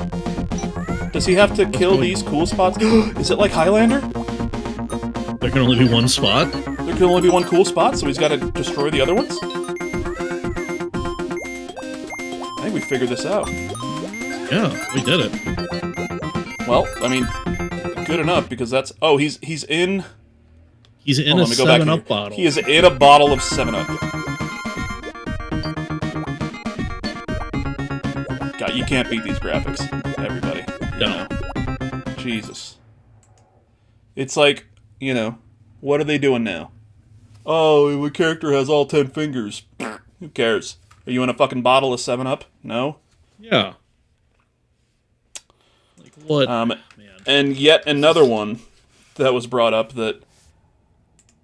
[SPEAKER 1] Does he have to kill these cool spots? Is it like Highlander?
[SPEAKER 2] There can only be one spot?
[SPEAKER 1] There can only be one cool spot, so he's got to destroy the other ones? I think we figured this out.
[SPEAKER 2] Yeah, we did it.
[SPEAKER 1] Well, I mean, good enough, because that's... Oh, he's in...
[SPEAKER 2] He's in a 7-Up bottle.
[SPEAKER 1] He is in a bottle of 7-Up. God, you can't beat these graphics, everybody.
[SPEAKER 2] No.
[SPEAKER 1] Jesus. It's like... what are they doing now? Oh, the character has all 10 fingers. Who cares? Are you in a fucking bottle of 7-Up? No?
[SPEAKER 2] Yeah. Like, what? Man.
[SPEAKER 1] And yet another one that was brought up that,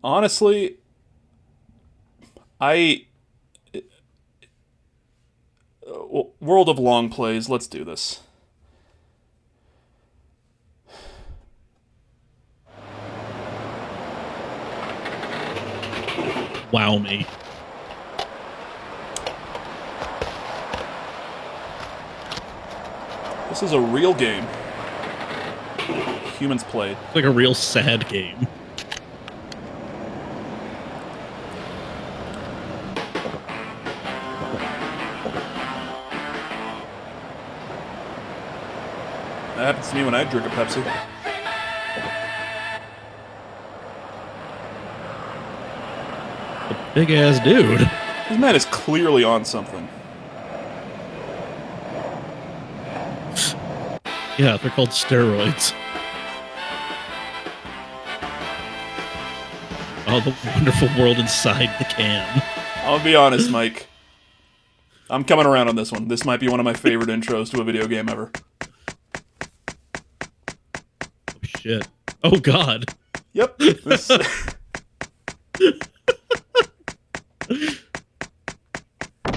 [SPEAKER 1] honestly, World of Long Plays, let's do this.
[SPEAKER 2] Wow me.
[SPEAKER 1] This is a real game. Humans played.
[SPEAKER 2] It's like a real sad game.
[SPEAKER 1] That happens to me when I drink a Pepsi.
[SPEAKER 2] Big ass dude.
[SPEAKER 1] This man is clearly on something.
[SPEAKER 2] Yeah, they're called steroids. Oh, the wonderful world inside the can.
[SPEAKER 1] I'll be honest, Mike. I'm coming around on this one. This might be one of my favorite intros to a video game ever.
[SPEAKER 2] Oh, shit. Oh, God.
[SPEAKER 1] Yep.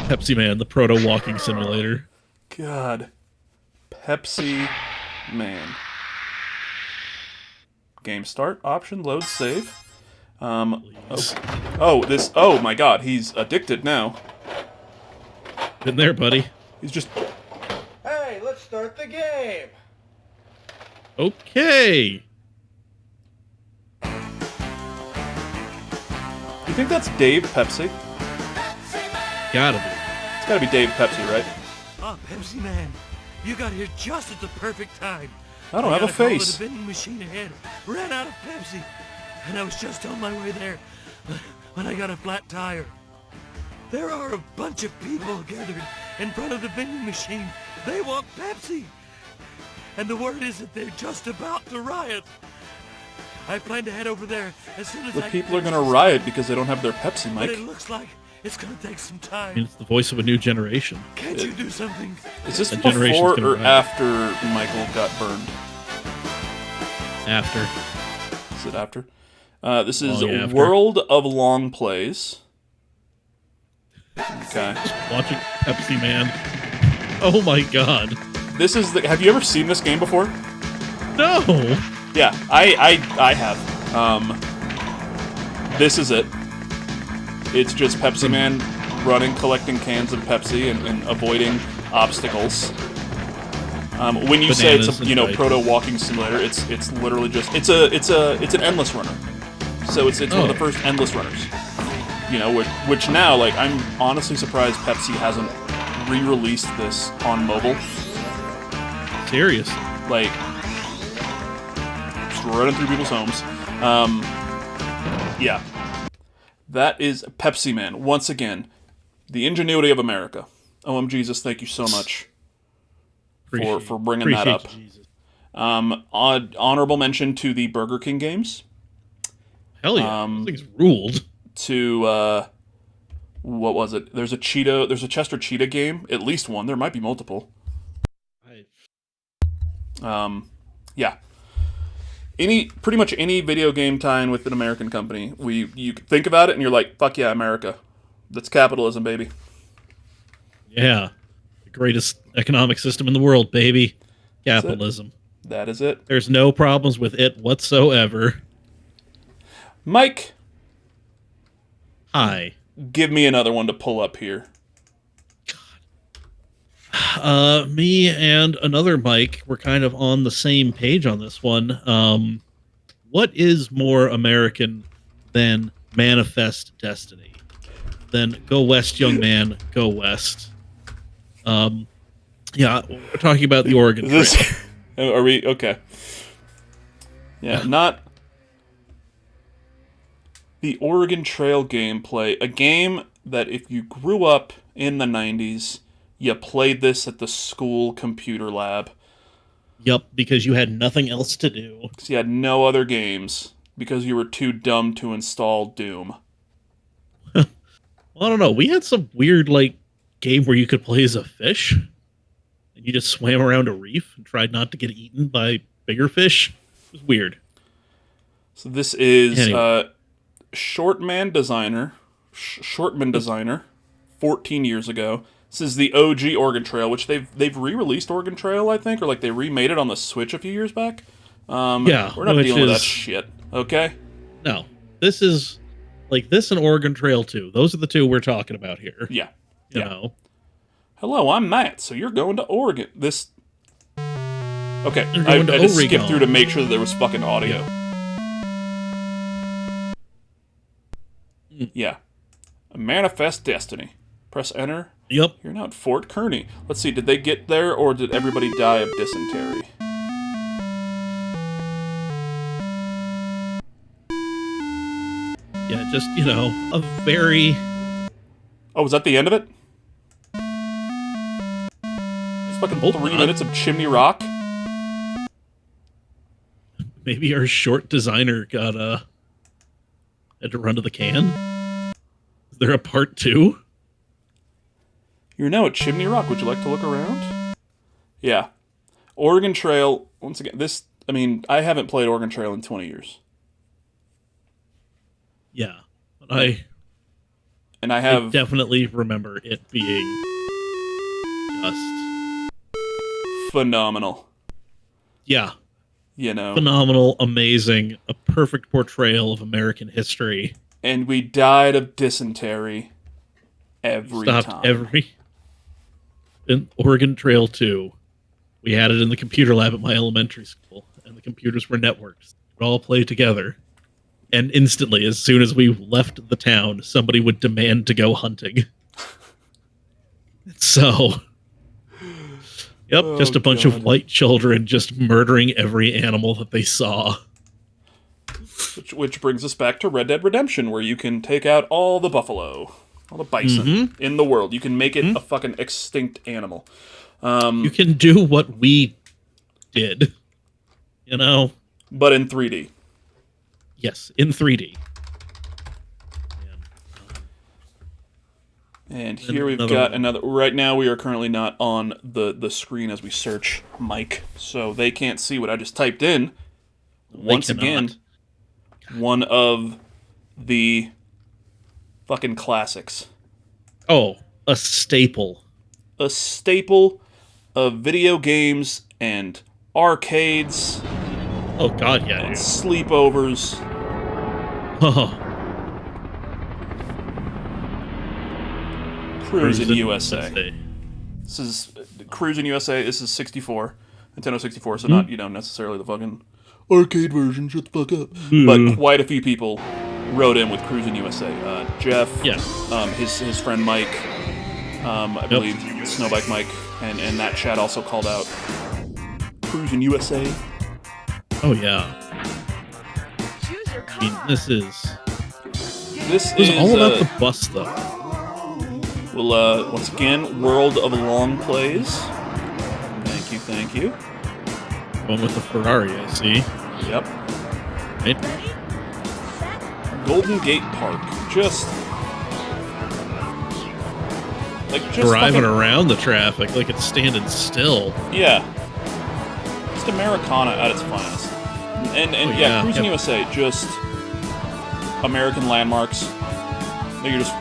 [SPEAKER 2] Pepsi Man, the proto walking simulator.
[SPEAKER 1] God. Pepsi Man. Game start. Option. Load save. Oh my god. He's addicted now.
[SPEAKER 2] Been there, buddy.
[SPEAKER 1] He's just...
[SPEAKER 6] Hey, let's start the game.
[SPEAKER 2] Okay.
[SPEAKER 1] You think that's Dave Pepsi?
[SPEAKER 2] Gotta be.
[SPEAKER 1] It's gotta be Dave Pepsi, right?
[SPEAKER 7] Oh, Pepsi Man, you got here just at the perfect time.
[SPEAKER 1] I don't have a
[SPEAKER 7] got call
[SPEAKER 1] face.
[SPEAKER 7] The vending machine ahead ran out of Pepsi, and I was just on my way there when I got a flat tire. There are a bunch of people gathered in front of the vending machine. They want Pepsi, and the word is that they're just about to riot. I plan to head over there as soon as
[SPEAKER 1] The people are gonna riot because they don't have their Pepsi, Mike.
[SPEAKER 7] But it looks like it's gonna take some time.
[SPEAKER 2] I mean, it's the voice of a new generation.
[SPEAKER 7] Can't you do something?
[SPEAKER 1] Is this
[SPEAKER 2] A generation's
[SPEAKER 1] before
[SPEAKER 2] gonna
[SPEAKER 1] or
[SPEAKER 2] riot.
[SPEAKER 1] after Michael got burned?
[SPEAKER 2] After.
[SPEAKER 1] Is it after? This is
[SPEAKER 2] Long after.
[SPEAKER 1] World of Long Plays. Okay.
[SPEAKER 2] Watching Pepsi Man. Oh my god.
[SPEAKER 1] This is the... Have you ever seen this game before?
[SPEAKER 2] No!
[SPEAKER 1] Yeah, I have. This is it. It's just Pepsi Man running, collecting cans of Pepsi, and avoiding obstacles. When you say it's
[SPEAKER 2] Bananas
[SPEAKER 1] a
[SPEAKER 2] and diapers.
[SPEAKER 1] proto walking simulator, it's literally just it's an endless runner. So it's one of the first endless runners. You know, which now, like, I'm honestly surprised Pepsi hasn't re-released this on mobile.
[SPEAKER 2] Serious.
[SPEAKER 1] Like, just running through people's homes. Yeah. That is Pepsi Man. Once again, the ingenuity of America. OM Jesus, thank you so much for bringing that up.
[SPEAKER 2] You, Jesus.
[SPEAKER 1] Honorable mention to the Burger King games.
[SPEAKER 2] Hell yeah. Those things ruled.
[SPEAKER 1] To, what was it? There's a Chester Cheetah game. At least one. There might be multiple. Yeah. Pretty much any video game tie-in with an American company, you think about it and you're like, fuck yeah, America. That's capitalism, baby.
[SPEAKER 2] Yeah. The greatest economic system in the world, baby. Capitalism.
[SPEAKER 1] That is it.
[SPEAKER 2] There's no problems with it whatsoever.
[SPEAKER 1] Mike,
[SPEAKER 2] Hi.
[SPEAKER 1] give me another one to pull up here.
[SPEAKER 2] Me and another Mike were kind of on the same page on this one. What is more American than Manifest Destiny? Then Go West, young man, go West. Yeah, we're talking about the Oregon Trail.
[SPEAKER 1] Are we okay? Yeah, not the Oregon Trail gameplay. A game that if you grew up in the 90s, you played this at the school computer lab.
[SPEAKER 2] Yup, because you had nothing else to do.
[SPEAKER 1] Because you had no other games. Because you were too dumb to install Doom.
[SPEAKER 2] Well, I don't know. We had some weird, game where you could play as a fish. And you just swam around a reef and tried not to get eaten by bigger fish. It was weird.
[SPEAKER 1] So this is
[SPEAKER 2] Anyway.
[SPEAKER 1] Shortman Designer, 14 years ago. This is the OG Oregon Trail, which they've re-released Oregon Trail, I think, or they remade it on the Switch a few years back.
[SPEAKER 2] Yeah,
[SPEAKER 1] we're not
[SPEAKER 2] which
[SPEAKER 1] dealing with that
[SPEAKER 2] is-
[SPEAKER 1] shit, okay?
[SPEAKER 2] No, this is this and Oregon Trail 2. Those are the two we're talking about here.
[SPEAKER 1] Yeah.
[SPEAKER 2] You
[SPEAKER 1] Yeah.
[SPEAKER 2] know.
[SPEAKER 1] Hello, I'm Matt. So you're going to Oregon. This. Okay,
[SPEAKER 2] You're
[SPEAKER 1] I
[SPEAKER 2] going to
[SPEAKER 1] just
[SPEAKER 2] Oregon.
[SPEAKER 1] skipped through to make sure that there was fucking audio. Yeah. A Manifest Destiny. Press enter.
[SPEAKER 2] Yep.
[SPEAKER 1] You're now at Fort Kearny. Let's see, did they get there or did everybody die of dysentery?
[SPEAKER 2] Yeah, just, a very...
[SPEAKER 1] Oh, was that the end of it? It's fucking
[SPEAKER 2] Hope
[SPEAKER 1] 3
[SPEAKER 2] not.
[SPEAKER 1] minutes of Chimney Rock?
[SPEAKER 2] Maybe our short designer got, had to run to the can? Is there a part 2?
[SPEAKER 1] You're now at Chimney Rock. Would you like to look around? Yeah. Oregon Trail, once again, I haven't played Oregon Trail in 20 years.
[SPEAKER 2] Yeah. But
[SPEAKER 1] And I
[SPEAKER 2] definitely remember it being just
[SPEAKER 1] phenomenal.
[SPEAKER 2] Yeah.
[SPEAKER 1] You know,
[SPEAKER 2] phenomenal, amazing, a perfect portrayal of American history.
[SPEAKER 1] And we died of dysentery every time.
[SPEAKER 2] In Oregon Trail 2, we had it in the computer lab at my elementary school, and the computers were networked. We'd all play together. And instantly, as soon as we left the town, somebody would demand to go hunting. So, just a bunch of white children just murdering every animal that they saw.
[SPEAKER 1] Which brings us back to Red Dead Redemption, where you can take out all the buffalo, all the bison in the world. You can make it a fucking extinct animal.
[SPEAKER 2] You can do what we did, you know?
[SPEAKER 1] But in 3D.
[SPEAKER 2] Yes, in 3D.
[SPEAKER 1] And here we've got another... Right now we are currently not on the screen as we search Mike, so they can't see what I just typed in. Once again, one of the fucking classics.
[SPEAKER 2] Oh, a staple.
[SPEAKER 1] A staple of video games and arcades.
[SPEAKER 2] Oh, God, yeah.
[SPEAKER 1] And sleepovers.
[SPEAKER 2] Oh.
[SPEAKER 1] Cruisin USA. This is Cruisin USA. This is 64, Nintendo 64. So not necessarily the fucking arcade version. Shut the fuck up. But quite a few people wrote in with Cruisin USA. Jeff.
[SPEAKER 2] Yeah.
[SPEAKER 1] His friend Mike. I believe Snowbike Mike, and that chat also called out Cruisin USA.
[SPEAKER 2] Oh yeah. I mean, this is all about the bus though.
[SPEAKER 1] Well, once again, World of Long Plays. Thank you.
[SPEAKER 2] One with the Ferrari, I see.
[SPEAKER 1] Yep.
[SPEAKER 2] Right.
[SPEAKER 1] Golden Gate Park. Just
[SPEAKER 2] driving around the traffic like it's standing still.
[SPEAKER 1] Yeah. Just Americana at its finest. And Cruisin USA, just American landmarks that you're just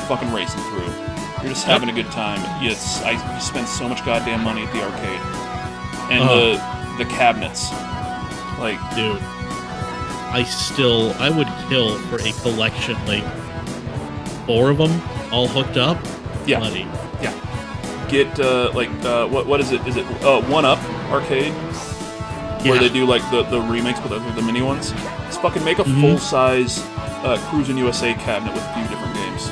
[SPEAKER 1] fucking racing through. You're just having a good time. You spend so much goddamn money at the arcade. And the cabinets. Like,
[SPEAKER 2] dude, I would kill for a collection, like 4 of them all hooked up.
[SPEAKER 1] Yeah.
[SPEAKER 2] Bloody.
[SPEAKER 1] Yeah. Get what is it? Is it 1UP arcade? Where they do like the remakes but the mini ones. Just fucking make a full size Cruisin USA cabinet with a few different games.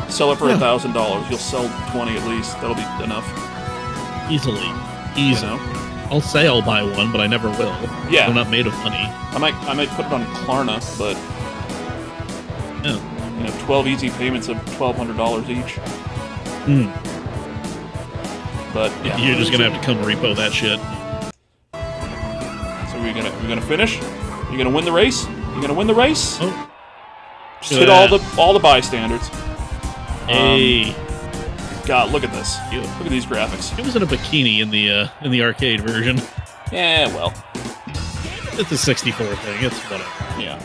[SPEAKER 1] Sell it for $1,000. You'll sell 20 at least. That'll be enough.
[SPEAKER 2] Easily.
[SPEAKER 1] You know?
[SPEAKER 2] I'll say I'll buy one, but I never will.
[SPEAKER 1] Yeah.
[SPEAKER 2] They're not made of money.
[SPEAKER 1] I might put it on Klarna, but 12 easy payments of $1,200 each. But yeah,
[SPEAKER 2] you're just gonna have to come repo that shit.
[SPEAKER 1] So we're gonna finish. You're gonna win the race. You're gonna win the race.
[SPEAKER 2] Oh,
[SPEAKER 1] just hit all the bystanders.
[SPEAKER 2] Hey,
[SPEAKER 1] God, look at this. Look at these graphics.
[SPEAKER 2] It was in a bikini in the arcade version.
[SPEAKER 1] Yeah, well,
[SPEAKER 2] it's a 64 thing. It's whatever.
[SPEAKER 1] Yeah.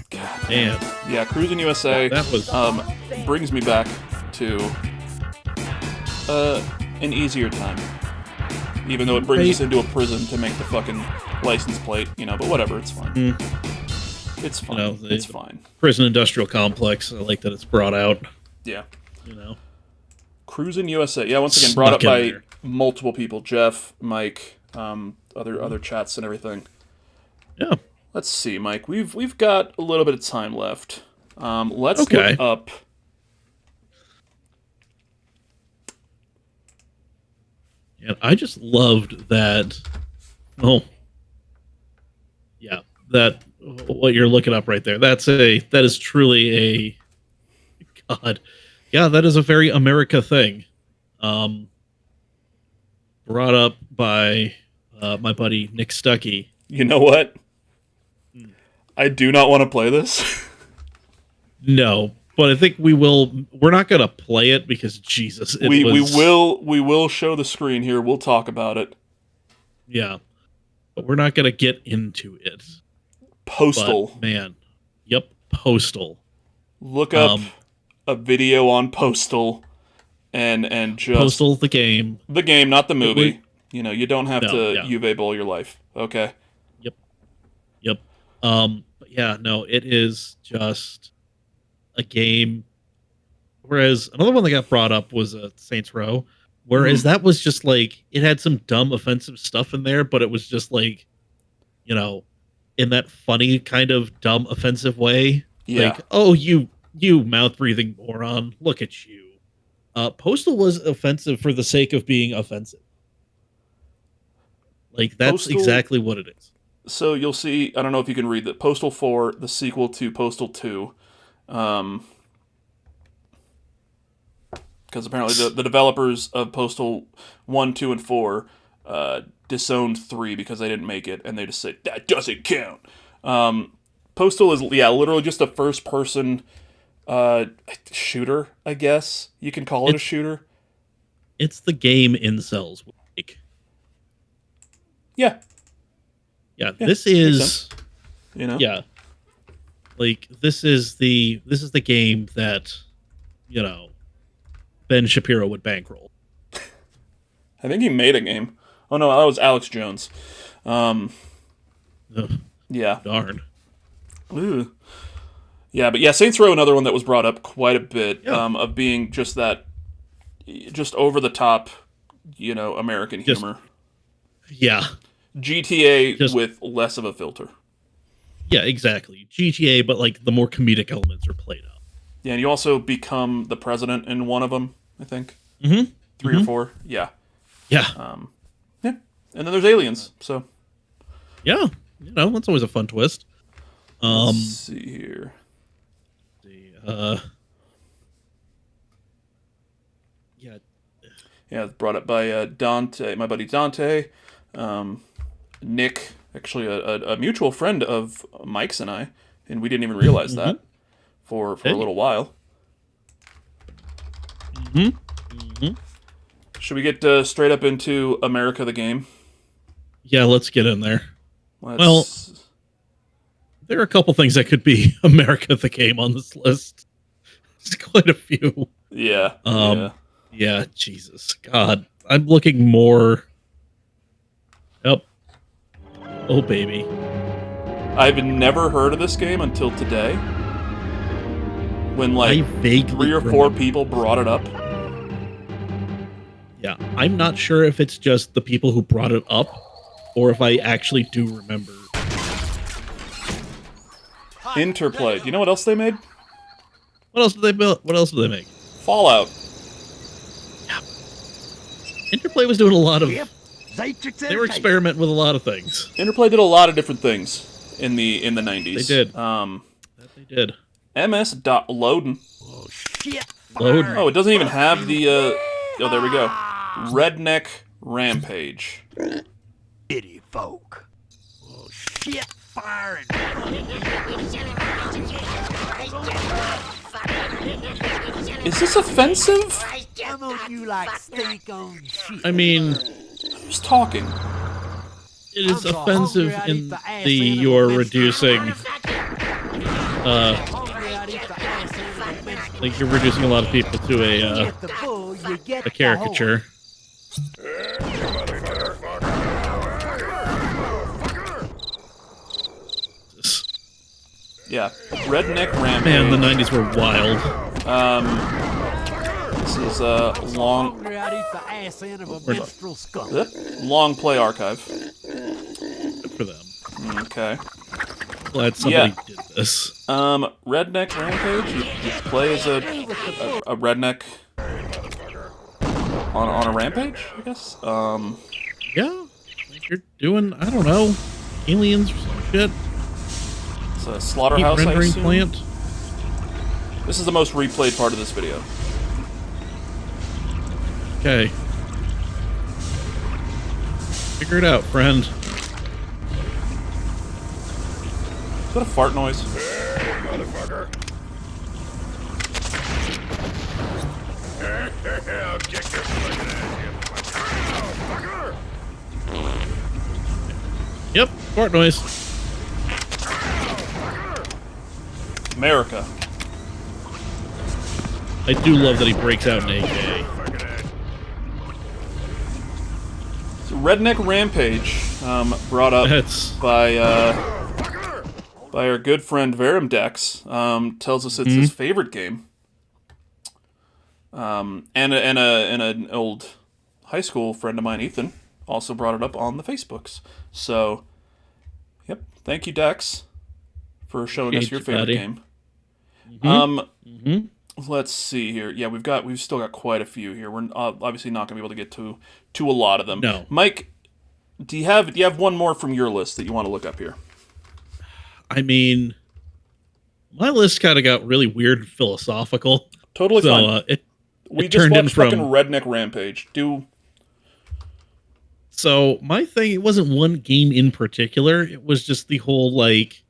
[SPEAKER 2] God damn.
[SPEAKER 1] Yeah, Cruisin USA.
[SPEAKER 2] That was
[SPEAKER 1] brings me back to an easier time. Even though it brings us into a prison to make the fucking license plate, but whatever, it's fine. It's fine. It's fine.
[SPEAKER 2] Prison industrial complex. I like that it's brought out.
[SPEAKER 1] Yeah.
[SPEAKER 2] Cruisin
[SPEAKER 1] USA. Yeah, once again, brought up by multiple people. Jeff, Mike, other chats and everything.
[SPEAKER 2] Yeah.
[SPEAKER 1] Let's see, Mike. We've got a little bit of time left. Let's look up.
[SPEAKER 2] And I just loved that. Oh, yeah, that what you're looking up right there. That is truly a God. Yeah, that is a very America thing. Brought up by my buddy Nick Stuckey.
[SPEAKER 1] You know what? I do not want to play this.
[SPEAKER 2] No, but I think we will. We're not going to play it because Jesus.
[SPEAKER 1] We will show the screen here. We'll talk about it.
[SPEAKER 2] Yeah, but we're not going to get into it.
[SPEAKER 1] Postal.
[SPEAKER 2] But, man. Yep, Postal.
[SPEAKER 1] Look up a video on Postal and just
[SPEAKER 2] Postal the game.
[SPEAKER 1] The game, not the movie. You don't have to UV bowl your life. Okay.
[SPEAKER 2] Yep. But yeah, no, it is just a game. Whereas another one that got brought up was Saints Row. Whereas that was just like, it had some dumb offensive stuff in there, but it was just like, in that funny kind of dumb offensive way.
[SPEAKER 1] Yeah.
[SPEAKER 2] Like, oh, you mouth breathing moron, look at you. Postal was offensive for the sake of being offensive. Like, that's exactly what it is.
[SPEAKER 1] So you'll see, I don't know if you can read that, Postal 4, the sequel to Postal 2. Because apparently the developers of Postal 1, 2, and 4 disowned 3 because they didn't make it, and they just said, that doesn't count. Postal is, literally just a first-person shooter, I guess. You can call it a shooter.
[SPEAKER 2] It's the game incels like.
[SPEAKER 1] Yeah.
[SPEAKER 2] Yeah, this is, yeah, like this is the game that, Ben Shapiro would bankroll.
[SPEAKER 1] I think he made a game. Oh no, that was Alex Jones. Yeah.
[SPEAKER 2] Darn.
[SPEAKER 1] Ooh. Yeah, but Saints Row, another one that was brought up quite a bit, of being just over the top, American humor.
[SPEAKER 2] Yeah.
[SPEAKER 1] GTA with less of a filter.
[SPEAKER 2] Yeah, exactly. GTA, but like the more comedic elements are played up.
[SPEAKER 1] Yeah, and you also become the president in one of them, I think.
[SPEAKER 2] Mm-hmm.
[SPEAKER 1] 3 or 4. Yeah.
[SPEAKER 2] Yeah.
[SPEAKER 1] Yeah. And then there's aliens, so.
[SPEAKER 2] Yeah. That's always a fun twist.
[SPEAKER 1] Let's see here. Yeah, brought up by Dante, my buddy Dante. Nick, actually a mutual friend of Mike's and I, and we didn't even realize that for a little while. Should we get straight up into America the game?
[SPEAKER 2] Yeah, let's get in there. Well, there are a couple things that could be America the game on this list. There's quite a few.
[SPEAKER 1] Yeah.
[SPEAKER 2] Yeah, Jesus. God. I'm looking more. Yep. Oh, baby.
[SPEAKER 1] I've never heard of this game until today. When, like, 3 or 4 people brought it up.
[SPEAKER 2] Yeah, I'm not sure if it's just the people who brought it up, or if I actually do remember.
[SPEAKER 1] Interplay. Do you know what else they made?
[SPEAKER 2] What else did they build? What else did they make?
[SPEAKER 1] Fallout.
[SPEAKER 2] Yeah. Interplay was doing a lot of... They were experimenting with a lot of things.
[SPEAKER 1] Interplay did a lot of different things in the 90s.
[SPEAKER 2] They did. They did.
[SPEAKER 1] MS.Loadin.
[SPEAKER 7] Oh, shit.
[SPEAKER 2] Loadin.
[SPEAKER 1] Oh, it doesn't even have the... Oh, there we go. Redneck Rampage.
[SPEAKER 7] Pity folk. Oh, shit. Firing.
[SPEAKER 1] Is this offensive?
[SPEAKER 2] I mean...
[SPEAKER 1] Who's talking?
[SPEAKER 2] It is offensive in the you're reducing... like you're reducing a lot of people to a caricature.
[SPEAKER 1] Yeah, Redneck Rampage.
[SPEAKER 2] Man, the 90s were wild.
[SPEAKER 1] This is a long play archive.
[SPEAKER 2] Good for them.
[SPEAKER 1] Okay.
[SPEAKER 2] Glad somebody did this.
[SPEAKER 1] Redneck Rampage. You play as a redneck on a rampage, I guess.
[SPEAKER 2] Yeah, like you're doing, I don't know, aliens or some shit.
[SPEAKER 1] It's a slaughterhouse,
[SPEAKER 2] Heat rendering
[SPEAKER 1] I assume.
[SPEAKER 2] plant.
[SPEAKER 1] This is the most replayed part of this video.
[SPEAKER 2] Okay. Figure it out, friend.
[SPEAKER 1] Is that a fart noise?
[SPEAKER 5] Motherfucker. I'll kick your fucking ass, you fucker.
[SPEAKER 2] Yep, fart noise.
[SPEAKER 1] America.
[SPEAKER 2] I do love that he breaks out an AK.
[SPEAKER 1] So Redneck Rampage, brought up by our good friend Verimdex, tells us it's his favorite game. And an old high school friend of mine, Ethan, also brought it up on the Facebooks. So, yep, thank you, Dex, for showing us your favorite game. Let's see here. Yeah, we've still got quite a few here. We're obviously not going to be able to get to a lot of them.
[SPEAKER 2] No.
[SPEAKER 1] Mike, do you have one more from your list that you want to look up here?
[SPEAKER 2] I mean, my list kind of got really weird and philosophical.
[SPEAKER 1] Totally fine. We just watched fucking Redneck Rampage.
[SPEAKER 2] So my thing, it wasn't one game in particular. It was just the whole like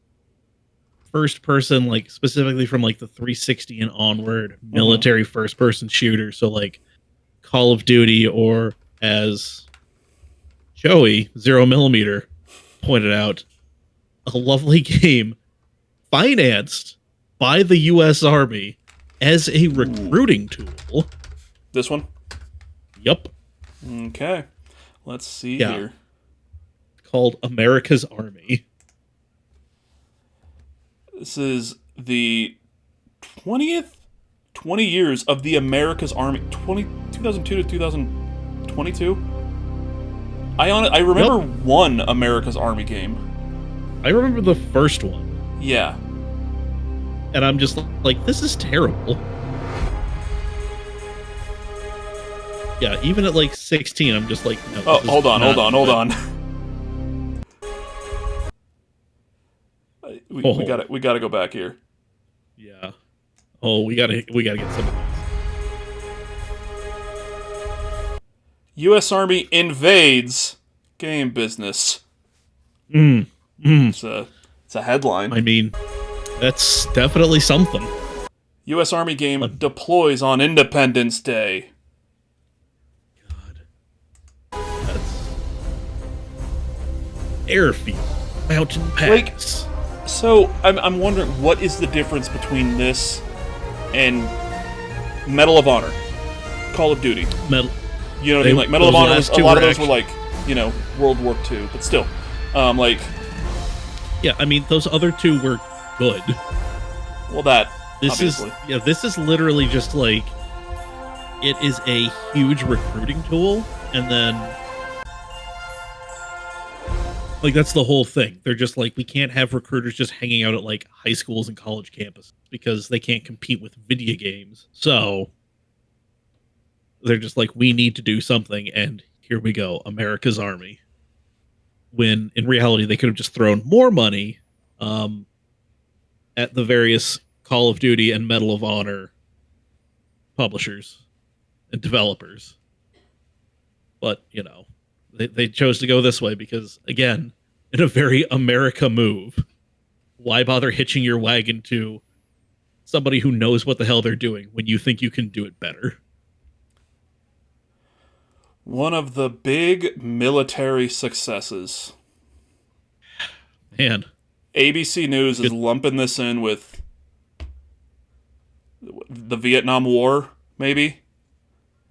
[SPEAKER 2] first person, like specifically from like the 360 and onward military first person shooter. So like Call of Duty, or as Joey 0mm pointed out, a lovely game financed by the U.S. Army as a recruiting tool.
[SPEAKER 1] This one?
[SPEAKER 2] Yep.
[SPEAKER 1] Okay. Let's see here.
[SPEAKER 2] Called America's Army.
[SPEAKER 1] This is the 20 years of the America's Army. 2002 to 2022? I remember one America's Army game.
[SPEAKER 2] I remember the first one.
[SPEAKER 1] Yeah.
[SPEAKER 2] And I'm just like, this is terrible. Yeah, even at like 16, I'm just like, no.
[SPEAKER 1] Oh, hold on. We gotta go back here.
[SPEAKER 2] Yeah. Oh, we gotta get some of these.
[SPEAKER 1] U.S. Army invades game business. It's a headline.
[SPEAKER 2] I mean, that's definitely something.
[SPEAKER 1] U.S. Army game deploys on Independence Day.
[SPEAKER 2] God. That's airfield, mountain pass.
[SPEAKER 1] So I'm wondering, what is the difference between this and Medal of Honor, Call of Duty? You know what I mean? Like Medal of Honor, a lot of those were like, World War II, but still,
[SPEAKER 2] yeah, I mean, those other two were good.
[SPEAKER 1] Well, this
[SPEAKER 2] obviously. This is literally just like, it is a huge recruiting tool, and then like that's the whole thing. They're just like, we can't have recruiters just hanging out at like high schools and college campuses because they can't compete with video games. So they're just like, we need to do something, and here we go, America's Army. When in reality, they could have just thrown more money at the various Call of Duty and Medal of Honor publishers and developers. But, they chose to go this way because, again, in a very America move, why bother hitching your wagon to somebody who knows what the hell they're doing when you think you can do it better?
[SPEAKER 1] One of the big military successes.
[SPEAKER 2] Man.
[SPEAKER 1] ABC News is lumping this in with the Vietnam War, maybe?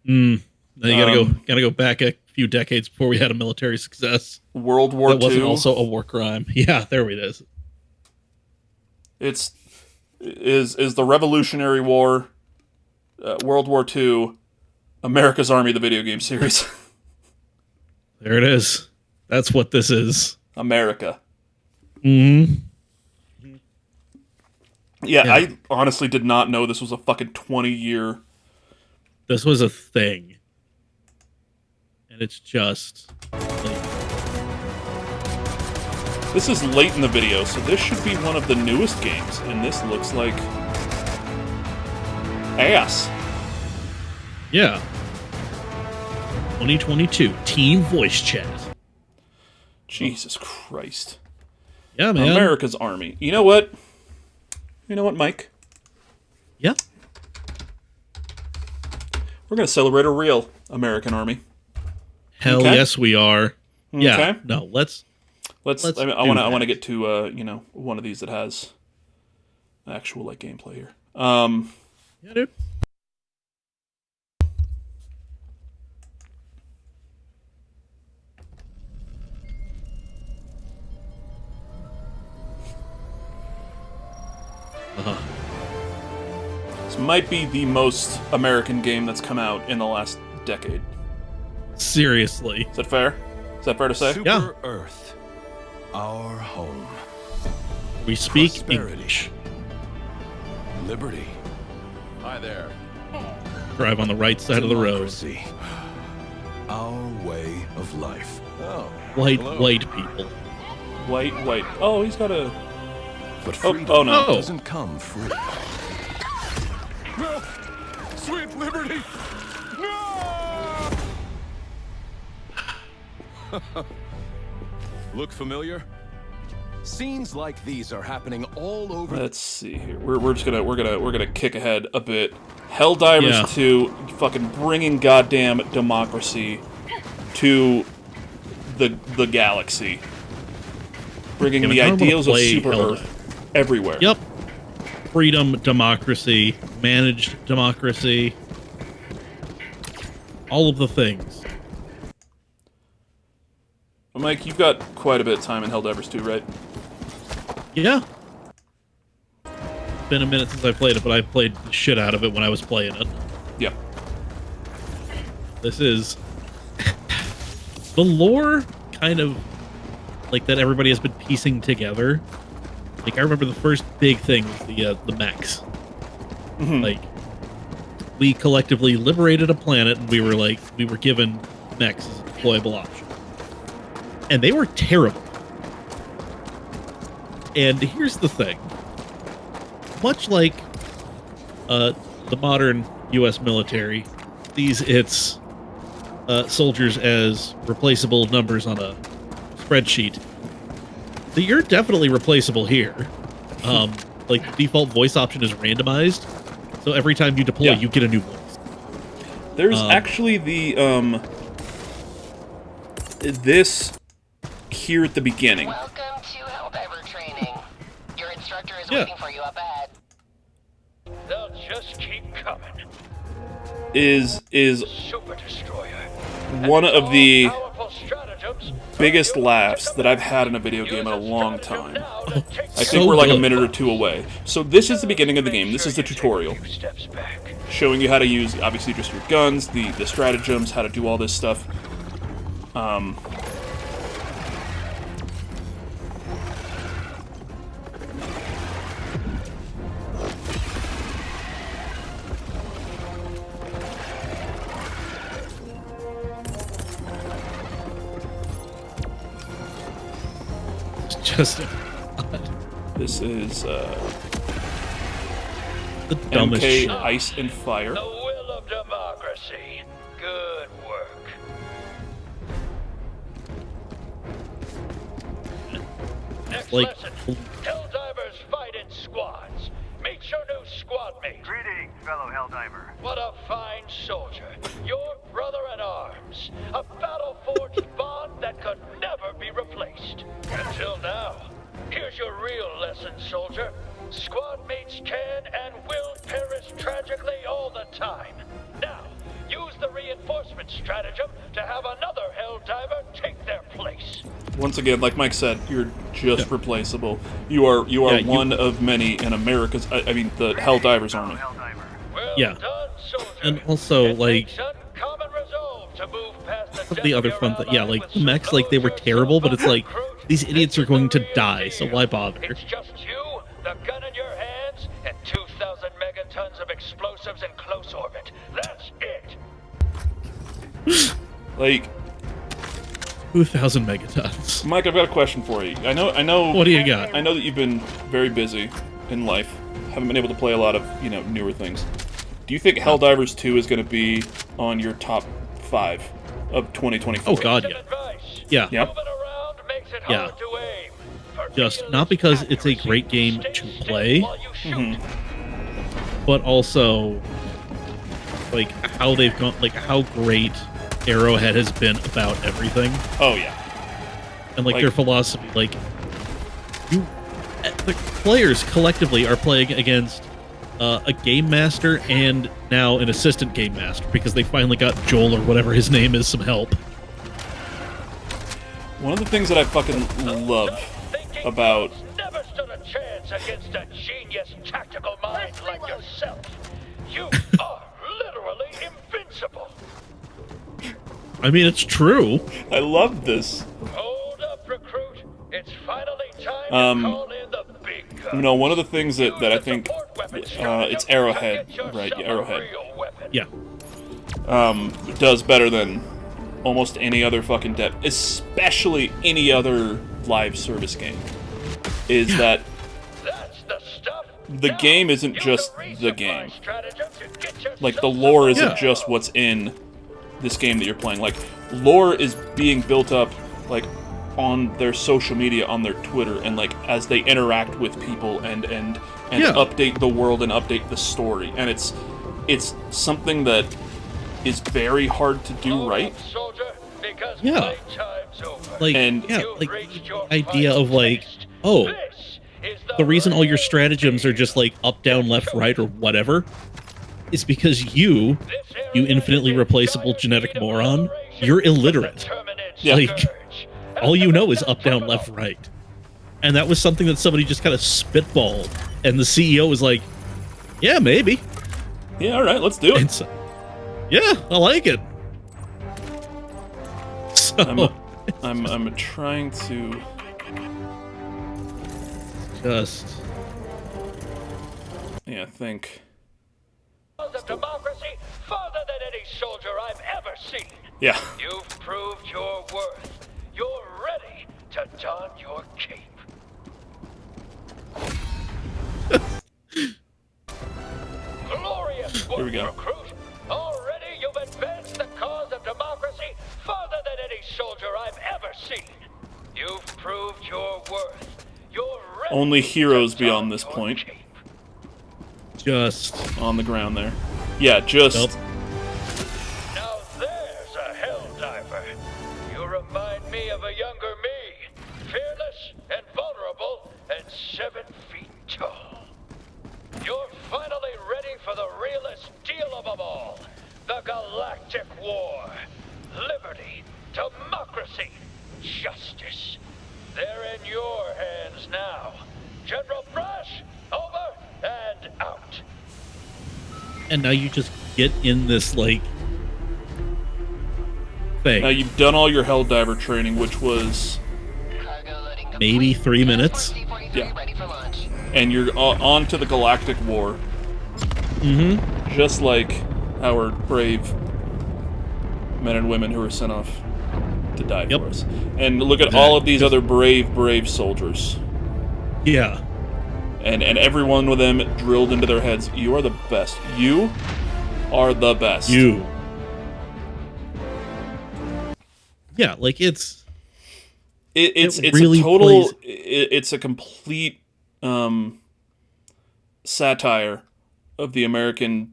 [SPEAKER 2] Now you gotta go back a few decades before we had a military success.
[SPEAKER 1] World War II.
[SPEAKER 2] That wasn't also a war crime. Yeah, there it is.
[SPEAKER 1] Is the Revolutionary War, World War II, America's Army, the video game series.
[SPEAKER 2] There it is. That's what this is.
[SPEAKER 1] America.
[SPEAKER 2] Mm-hmm.
[SPEAKER 1] Yeah, I honestly did not know this was a fucking 20-year...
[SPEAKER 2] This was a thing. And it's just... like...
[SPEAKER 1] This is late in the video, so this should be one of the newest games, and this looks like... ass.
[SPEAKER 2] Yeah. 2022 Team Voice Chat.
[SPEAKER 1] Jesus Christ.
[SPEAKER 2] Yeah, man.
[SPEAKER 1] America's Army. You know what? Mike?
[SPEAKER 2] Yeah.
[SPEAKER 1] We're going to celebrate a real American Army.
[SPEAKER 2] Hell yes, we are.
[SPEAKER 1] Okay.
[SPEAKER 2] Yeah. No, let's
[SPEAKER 1] I want to get to one of these that has actual like gameplay here.
[SPEAKER 2] Yeah, dude.
[SPEAKER 1] This might be the most American game that's come out in the last decade.
[SPEAKER 2] Seriously.
[SPEAKER 1] Is that fair? Is that fair to say?
[SPEAKER 3] Super Earth, our home.
[SPEAKER 2] We speak
[SPEAKER 3] Prosperity.
[SPEAKER 2] English.
[SPEAKER 3] Liberty. Hi there.
[SPEAKER 2] Drive on the right side of the road.
[SPEAKER 3] Democracy. Our way of life. Oh,
[SPEAKER 2] White
[SPEAKER 3] hello.
[SPEAKER 2] people.
[SPEAKER 1] White. Oh, he's got a...
[SPEAKER 3] But
[SPEAKER 1] Oh,
[SPEAKER 3] freedom
[SPEAKER 1] oh no.
[SPEAKER 3] doesn't come free. No! Sweet liberty! No! Look familiar? Scenes like these are happening all over.
[SPEAKER 1] Let's see here. We're just gonna kick ahead a bit. Helldivers 2, fucking bringing goddamn democracy to the galaxy, bringing the ideals of Super Earth everywhere.
[SPEAKER 2] Yep. Freedom, democracy, managed democracy, all of the things.
[SPEAKER 1] Well, Mike, you've got quite a bit of time in Helldivers 2, right?
[SPEAKER 2] Yeah. Been a minute since I played it, but I played the shit out of it when I was playing it.
[SPEAKER 1] Yeah.
[SPEAKER 2] This is the lore, kind of like that everybody has been piecing together. Like I remember the first big thing was the mechs. Like we collectively liberated a planet, and we were given mechs as a deployable option, and they were terrible. And here's the thing: much like the modern U.S. military sees its soldiers as replaceable numbers on a spreadsheet, you're definitely replaceable here. Like the default voice option is randomized, so every time you deploy, you get a new voice.
[SPEAKER 1] There's actually the this here at the beginning.
[SPEAKER 8] Welcome to Helldiver training. Your instructor is waiting for you up ahead.
[SPEAKER 7] They'll just keep coming.
[SPEAKER 1] Is
[SPEAKER 7] Super Destroyer.
[SPEAKER 1] one of the
[SPEAKER 7] Powerful stratagems
[SPEAKER 1] biggest laughs that I've had in a video game in a long time. I think
[SPEAKER 2] So
[SPEAKER 1] we're like a
[SPEAKER 2] good.
[SPEAKER 1] minute or two away. So this is the beginning of the game. This is the tutorial,
[SPEAKER 7] steps back.
[SPEAKER 1] showing you how to use, obviously, just your guns, the stratagems, how to do all this stuff.
[SPEAKER 2] It's just
[SPEAKER 1] This is
[SPEAKER 2] the dumbest
[SPEAKER 1] MK
[SPEAKER 2] shit.
[SPEAKER 1] Ice and Fire.
[SPEAKER 7] The will of democracy. Good work. Next
[SPEAKER 2] Like,
[SPEAKER 7] lesson. Helldivers fight in squads. Meet your new squad mate.
[SPEAKER 6] Greetings, fellow Helldiver.
[SPEAKER 7] What a fine soldier. Your brother in arms. A battle-forged bond that could never be replaced. Until now. Here's your real lesson, soldier. Squad mates can and will perish tragically all the time. Now, use the reinforcement stratagem to have another Helldiver take their place.
[SPEAKER 1] Once again, like Mike said, you're just replaceable. You are one of many in America's. I mean, the Helldivers army.
[SPEAKER 7] Well
[SPEAKER 2] Yeah.
[SPEAKER 7] done, soldier.
[SPEAKER 2] And also,
[SPEAKER 7] It
[SPEAKER 2] like,
[SPEAKER 7] takes uncommon resolve to move past
[SPEAKER 2] the other fun thing, like the mechs, like they were terrible, but it's like these idiots are going to die, so why bother?
[SPEAKER 7] It's just you, the gun in your hands, and 2,000 megatons of explosives in close orbit. That's it.
[SPEAKER 1] Like,
[SPEAKER 2] 2,000 megatons.
[SPEAKER 1] Mike, I've got a question for you. I know.
[SPEAKER 2] What do you got?
[SPEAKER 1] I know that you've been very busy in life, haven't been able to play a lot of newer things. Do you think Helldivers 2 is going to be on your top 5 of 2024?
[SPEAKER 2] Oh god, yeah. Yeah.
[SPEAKER 1] Yep.
[SPEAKER 7] Moving around makes it
[SPEAKER 2] Yeah.
[SPEAKER 7] hard to aim.
[SPEAKER 2] Just not because it's a great game to play,
[SPEAKER 7] While you shoot.
[SPEAKER 2] but also like how they've gone, like how great Arrowhead has been about everything,
[SPEAKER 1] Oh yeah.
[SPEAKER 2] and like
[SPEAKER 1] Like-
[SPEAKER 2] their philosophy. Like the players collectively are playing against a game master and now an assistant game master because they finally got Joel or whatever his name is some help.
[SPEAKER 1] One of the things that I fucking love about
[SPEAKER 7] Never stood a chance
[SPEAKER 9] chance against a genius tactical mind like yourself. You are literally invincible.
[SPEAKER 2] I mean, it's true.
[SPEAKER 1] I love this.
[SPEAKER 9] Hold up, recruit. It's finally time to call in the big guns.
[SPEAKER 1] You know, one of the things that I think it's Arrowhead, right? Arrowhead.
[SPEAKER 2] Yeah.
[SPEAKER 1] Does better than almost any other fucking especially any other live service game, is that the game isn't just the game. Like, the lore isn't just what's in this game that you're playing. Like, lore is being built up, like, on their social media, on their Twitter, and, like, as they interact with people and update the world and update the story. And it's something that is very hard to do right.
[SPEAKER 2] Yeah. Like, like the idea of, like, oh, the reason all your stratagems are just like up, down, left, right, or whatever is because you infinitely replaceable genetic moron, you're illiterate.
[SPEAKER 1] Yeah.
[SPEAKER 2] Like, all you know is up, down, left, right. And that was something that somebody just kind of spitballed, and the CEO was like, yeah, maybe.
[SPEAKER 1] Yeah, all right, let's do it.
[SPEAKER 2] So, yeah, I like it. So,
[SPEAKER 1] I'm trying to
[SPEAKER 2] just
[SPEAKER 1] think.
[SPEAKER 9] Of democracy farther than any soldier I've ever seen.
[SPEAKER 1] Yeah.
[SPEAKER 9] You've proved your worth. You're ready to don your cape. Glorious work,
[SPEAKER 1] Here we go.
[SPEAKER 9] recruit. Already you've advanced the cause of democracy farther than any soldier I've ever seen. You've proved your worth. You're ready.
[SPEAKER 1] Only heroes beyond this point.
[SPEAKER 9] Cape.
[SPEAKER 2] just
[SPEAKER 1] On the ground there. Yeah, just...
[SPEAKER 2] Nope.
[SPEAKER 9] Now there's a Helldiver. You remind me of a younger me. Fearless and vulnerable and 7 feet tall. You're finally ready for the realest deal of them all. The Galactic War. Liberty. Democracy. Justice. They're in your hands now. General Brush, over and out.
[SPEAKER 2] and now you just get in this like thing.
[SPEAKER 1] Now you've done all your Helldiver training, which was
[SPEAKER 2] maybe 3 minutes.
[SPEAKER 1] Yeah. And you're on to the Galactic War.
[SPEAKER 2] Mm-hmm.
[SPEAKER 1] Just like our brave men and women who were sent off to die for us. And look at all of these other brave soldiers.
[SPEAKER 2] Yeah.
[SPEAKER 1] And every one of them drilled into their heads, you are the best. You are the best.
[SPEAKER 2] You. Yeah, like it's
[SPEAKER 1] really a total it's a complete satire of the American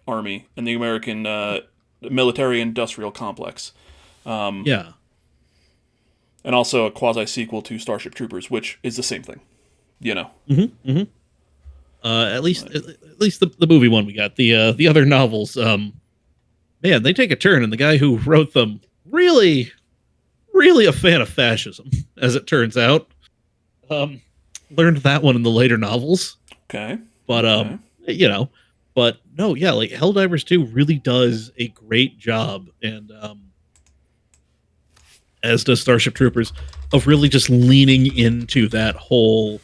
[SPEAKER 1] Army and the American military industrial complex.
[SPEAKER 2] Yeah.
[SPEAKER 1] And also a quasi sequel to Starship Troopers, which is the same thing. You know.
[SPEAKER 2] Mm-hmm. Mm-hmm. At least the movie one we got. The other novels, man, they take a turn, and the guy who wrote them really a fan of fascism, as it turns out. Learned that one in the later novels.
[SPEAKER 1] Okay.
[SPEAKER 2] But you know, but no, yeah, like Helldivers 2 really does a great job, and as does Starship Troopers, of really just leaning into that whole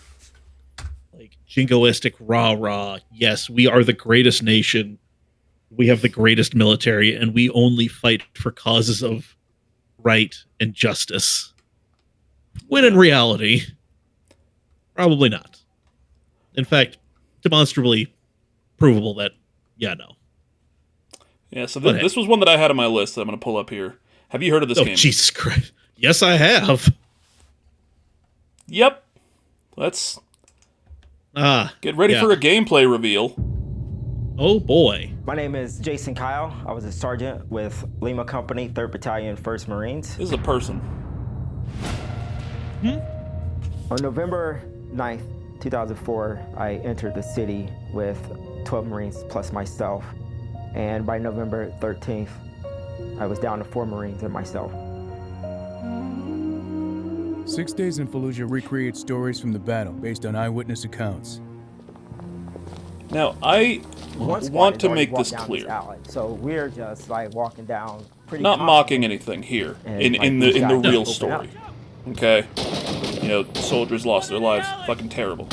[SPEAKER 2] like jingoistic rah-rah. Yes, we are the greatest nation. We have the greatest military, and we only fight for causes of right and justice. When in reality, probably not. In fact, demonstrably provable that, yeah, no.
[SPEAKER 1] Yeah, so this was one that I had on my list that I'm going to pull up here. Have you heard of this game?
[SPEAKER 2] Jesus Christ. Yes, I have.
[SPEAKER 1] Yep. Let's get ready for a gameplay reveal.
[SPEAKER 2] Oh, boy.
[SPEAKER 10] My name is Jason Kyle. I was a sergeant with Lima Company, 3rd Battalion, 1st Marines.
[SPEAKER 1] This is a person.
[SPEAKER 10] On November 9th, 2004, I entered the city with 12 Marines plus myself. And by November 13th, I was down to 4 Marines and myself.
[SPEAKER 11] 6 Days in Fallujah recreates stories from the battle based on eyewitness accounts.
[SPEAKER 1] Now, I want to make this clear.
[SPEAKER 10] So we're just like walking down.
[SPEAKER 1] Not mocking anything here in the real story. Okay, you know, soldiers lost their lives. Fucking terrible.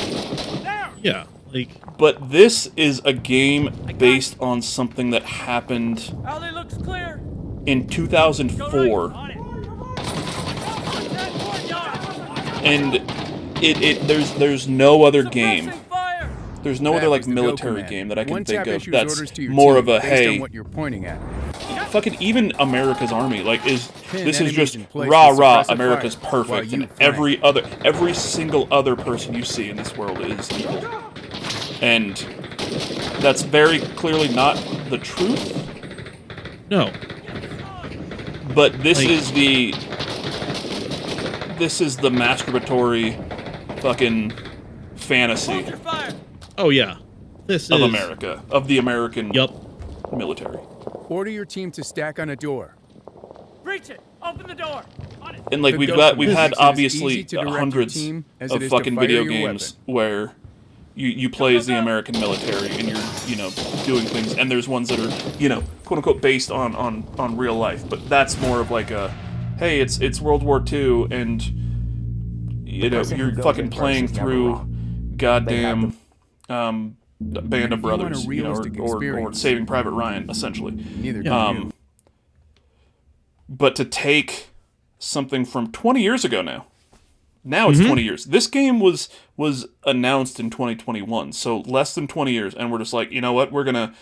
[SPEAKER 2] Yeah, like.
[SPEAKER 1] But this is a game based on something that happened in 2004, and there's no other game. There's no other like military game that I can think of that's more of a hey.
[SPEAKER 11] What you're pointing at.
[SPEAKER 1] Fucking even America's Army this is just rah America's perfect and every single other person you see in this world is evil, and that's very clearly not the truth.
[SPEAKER 2] No,
[SPEAKER 1] but this is the masturbatory fucking fantasy.
[SPEAKER 2] Oh yeah, this
[SPEAKER 1] of
[SPEAKER 2] is
[SPEAKER 1] America, of the American military.
[SPEAKER 11] Order your team to stack on a door.
[SPEAKER 12] Breach it! Open the door! On it.
[SPEAKER 1] And like we've had obviously hundreds of fucking video games where you play as the American military and you're doing things, and there's ones that are quote unquote based on real life, but that's more of like a hey, it's World War II and you're fucking playing through goddamn Band of Brothers, or Saving Private Ryan, essentially. But to take something from 20 years ago now it's 20 years. This game was announced in 2021, so less than 20 years, and we're just like, you know what, we're gonna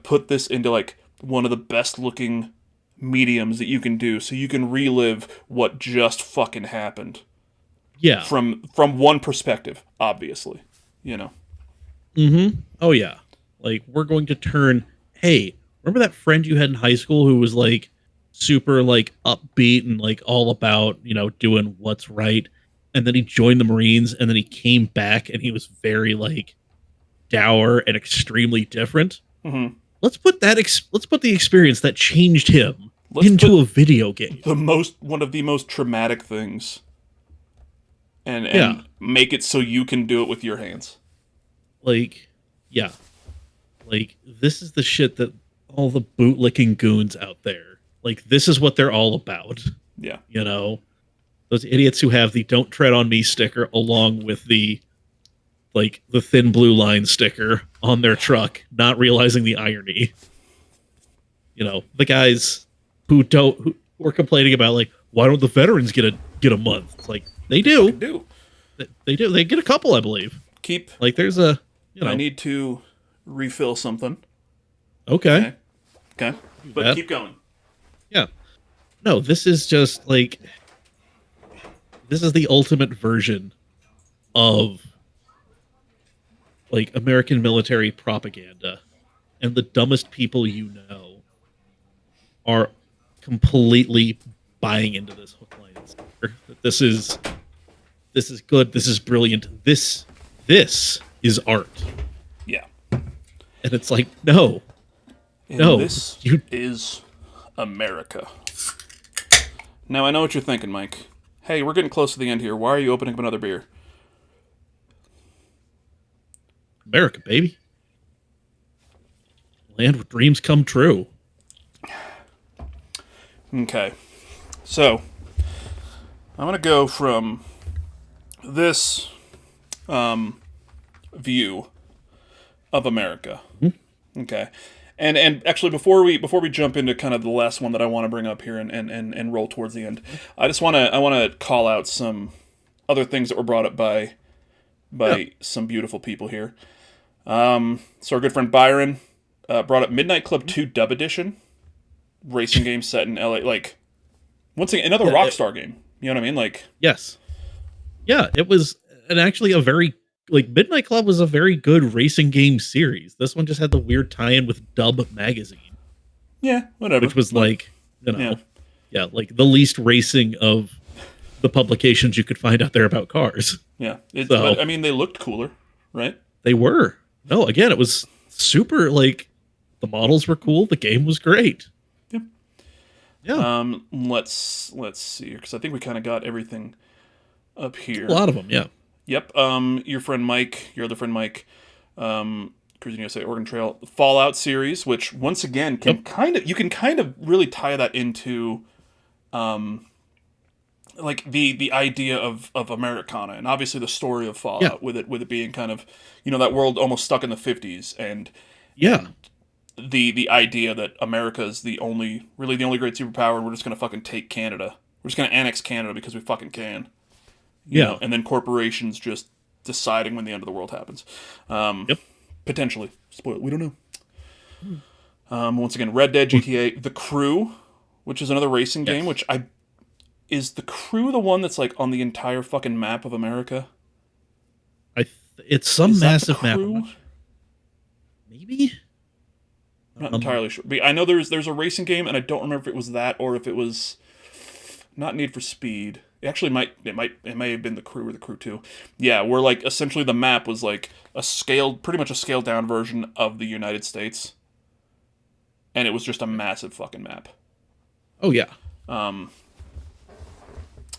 [SPEAKER 1] put this into like one of the best looking mediums that you can do, so you can relive what just fucking happened.
[SPEAKER 2] Yeah.
[SPEAKER 1] From one perspective, obviously,
[SPEAKER 2] Oh yeah. Like, we're going to turn, hey, remember that friend you had in high school who was like super like upbeat and like all about, doing what's right, and then he joined the Marines, and then he came back and he was very like dour and extremely different.
[SPEAKER 1] Mm-hmm.
[SPEAKER 2] Let's put the experience that changed him into a video game.
[SPEAKER 1] One of the most traumatic things. And make it so you can do it with your hands.
[SPEAKER 2] Like, yeah. Like, this is the shit that all the bootlicking goons out there, like, this is what they're all about.
[SPEAKER 1] Yeah.
[SPEAKER 2] Those idiots who have the "Don't Tread on Me" sticker along with the thin blue line sticker on their truck, not realizing the irony. The guys who were complaining about, like, why don't the veterans get a month? It's like, they do. They do. They get a couple, I believe. There's a,
[SPEAKER 1] I need to refill something.
[SPEAKER 2] Okay.
[SPEAKER 1] But keep going.
[SPEAKER 2] Yeah. No, this is just like, this is the ultimate version of like American military propaganda, and the dumbest people are completely buying into this hook, line, and sinker. This is good. This is brilliant. This is art.
[SPEAKER 1] Yeah.
[SPEAKER 2] And it's like, no.
[SPEAKER 1] This is America. Now, I know what you're thinking, Mike. Hey, we're getting close to the end here. Why are you opening up another beer?
[SPEAKER 2] America, baby. Land where dreams come true.
[SPEAKER 1] Okay. So, I'm going to go from this view of America. Okay. And actually, before we jump into kind of the last one that I want to bring up here and roll towards the end, I want to call out some other things that were brought up by some beautiful people here. So our good friend Byron brought up Midnight Club 2 Dub Edition, racing game set in LA. Like, once again, another Rockstar game. You know what I mean? Like,
[SPEAKER 2] yes, yeah, it was, and actually a very, like, Midnight Club was a very good racing game series. This one just had the weird tie-in with Dub Magazine.
[SPEAKER 1] Yeah, whatever.
[SPEAKER 2] Which was like, yeah, like the least racing of the publications you could find out there about cars.
[SPEAKER 1] Yeah, but, I mean, they looked cooler, right?
[SPEAKER 2] They were. No, again, it was super, like, the models were cool. The game was great.
[SPEAKER 1] Yeah. Let's see, because I think we kind of got everything up here.
[SPEAKER 2] A lot of them, yeah.
[SPEAKER 1] Yep. Your friend Mike, your other friend Mike, Cruisin USA, Oregon Trail, Fallout series, which once again can you can kind of really tie that into, like the idea of Americana, and obviously the story of Fallout with it being kind of, that world almost stuck in the 50s, and the idea that America is the only great superpower, and we're just gonna fucking take Canada. We're just gonna annex Canada because we fucking can. You know, and then corporations just deciding when the end of the world happens. Potentially. Spoil it. We don't know. Once again, Red Dead, GTA, The Crew, which is another racing game, which is The Crew the one that's like on the entire fucking map of America?
[SPEAKER 2] It's some massive map. Maybe?
[SPEAKER 1] I'm not entirely sure. But I know there's a racing game, and I don't remember if it was that or if it was not Need for Speed. Actually, it may have been The Crew or The Crew 2. Yeah, where like essentially the map was like pretty much a scaled down version of the United States, and it was just a massive fucking map.
[SPEAKER 2] Oh yeah.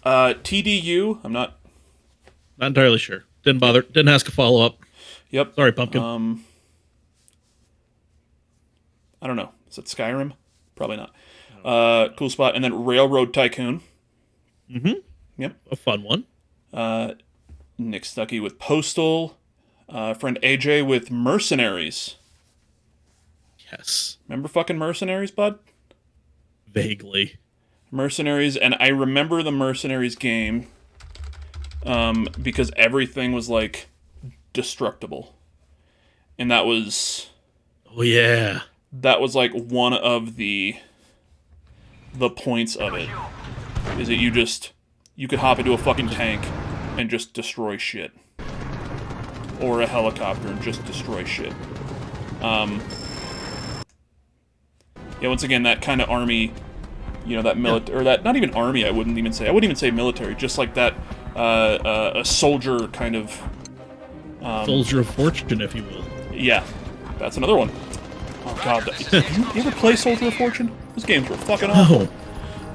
[SPEAKER 1] TDU, I'm not
[SPEAKER 2] entirely sure. Didn't bother. Didn't ask a follow up.
[SPEAKER 1] Yep.
[SPEAKER 2] Sorry, Pumpkin.
[SPEAKER 1] I don't know. Is it Skyrim? Probably not. Cool spot, and then Railroad Tycoon.
[SPEAKER 2] Mm-hmm.
[SPEAKER 1] Yep.
[SPEAKER 2] A fun one.
[SPEAKER 1] Nick Stuckey with Postal. Friend AJ with Mercenaries.
[SPEAKER 2] Yes.
[SPEAKER 1] Remember fucking Mercenaries, bud?
[SPEAKER 2] Vaguely.
[SPEAKER 1] Mercenaries, and I remember the Mercenaries game because everything was like destructible. And that was...
[SPEAKER 2] Oh, yeah.
[SPEAKER 1] That was like one of the points of it. Is that you could hop into a fucking tank and just destroy shit. Or a helicopter and just destroy shit. Once again, that kind of army, that military, or that, not even army, I wouldn't even say military, just like that, a soldier kind of...
[SPEAKER 2] soldier of fortune, if you will.
[SPEAKER 1] Yeah, that's another one. Oh god, you ever play Soldier of Fortune? Those games were fucking awful.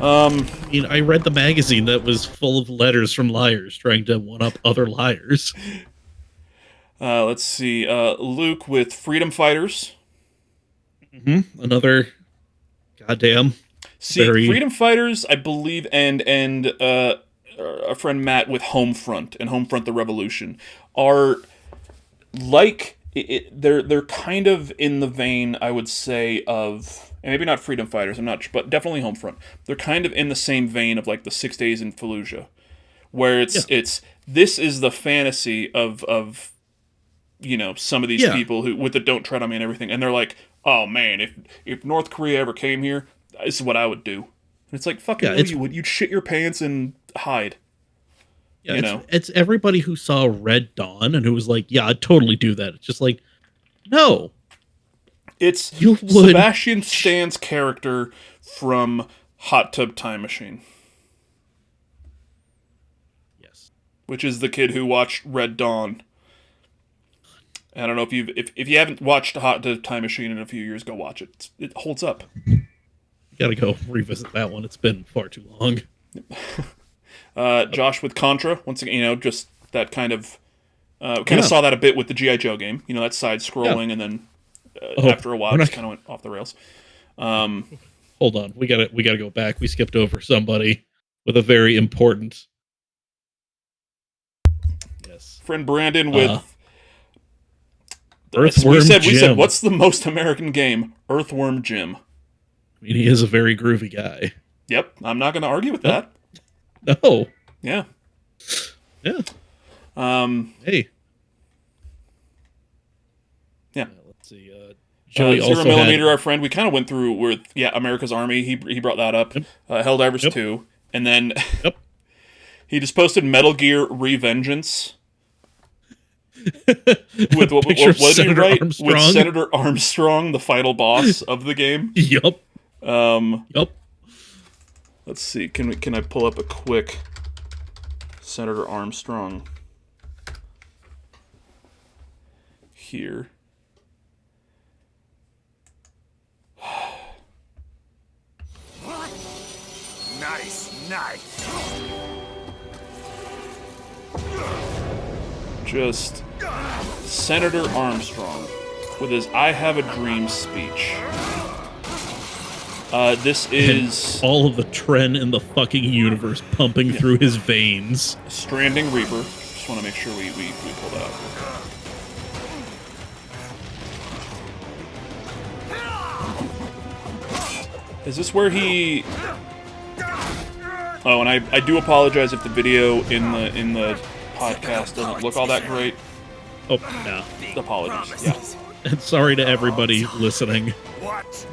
[SPEAKER 2] I read the magazine that was full of letters from liars trying to one-up other liars.
[SPEAKER 1] Let's see. Luke with Freedom Fighters.
[SPEAKER 2] Mm-hmm. Another goddamn.
[SPEAKER 1] Freedom Fighters, I believe, and our friend Matt with Homefront and Homefront: The Revolution are like they're kind of in the vein, I would say, of, and maybe not Freedom Fighters, I'm not sure, but definitely Homefront. They're kind of in the same vein of like the 6 Days in Fallujah, where it's this is the fantasy of some of these people who with the don't tread on me and everything, and they're like, oh man, if North Korea ever came here, this is what I would do. And it's like, fucking you'd shit your pants and hide.
[SPEAKER 2] Yeah, it's everybody who saw Red Dawn and who was like, yeah, I'd totally do that. It's just like, no.
[SPEAKER 1] It's Sebastian Stan's character from Hot Tub Time Machine.
[SPEAKER 2] Yes.
[SPEAKER 1] Which is the kid who watched Red Dawn. I don't know if you haven't watched Hot Tub Time Machine in a few years, go watch it. It holds up.
[SPEAKER 2] You gotta go revisit that one. It's been far too long.
[SPEAKER 1] Josh with Contra, once again, just that kind of saw that a bit with the G.I. Joe game. That side scrolling, and then after a while, it just kind of went off the rails.
[SPEAKER 2] Hold on, we gotta go back. We skipped over somebody with a very important. Yes,
[SPEAKER 1] friend Brandon with
[SPEAKER 2] Earthworm
[SPEAKER 1] we said,
[SPEAKER 2] Jim.
[SPEAKER 1] What's the most American game? Earthworm Jim.
[SPEAKER 2] I mean, he is a very groovy guy.
[SPEAKER 1] Yep, I'm not going to argue with that.
[SPEAKER 2] No.
[SPEAKER 1] Yeah.
[SPEAKER 2] Yeah.
[SPEAKER 1] Hey. Yeah.
[SPEAKER 2] Let's see. Joey also
[SPEAKER 1] 0 Millimeter, our friend, we kind of went through with America's Army. He brought that up.
[SPEAKER 2] Yep.
[SPEAKER 1] Helldivers 2, and then he just posted Metal Gear Revengeance. With what did he write?
[SPEAKER 2] Armstrong.
[SPEAKER 1] With Senator Armstrong, the final boss of the game.
[SPEAKER 2] Yep.
[SPEAKER 1] Let's see. Can I pull up a quick Senator Armstrong here?
[SPEAKER 5] Nice.
[SPEAKER 1] Just Senator Armstrong with his "I Have a Dream" speech. This is
[SPEAKER 2] all of the tren in the fucking universe pumping through his veins.
[SPEAKER 1] Stranding Reaper. Just want to make sure we pull that up. Is this where he? Oh, and I do apologize if the video in the podcast doesn't look all that great.
[SPEAKER 2] Oh no,
[SPEAKER 1] apologies. Yeah.
[SPEAKER 2] And sorry to everybody listening.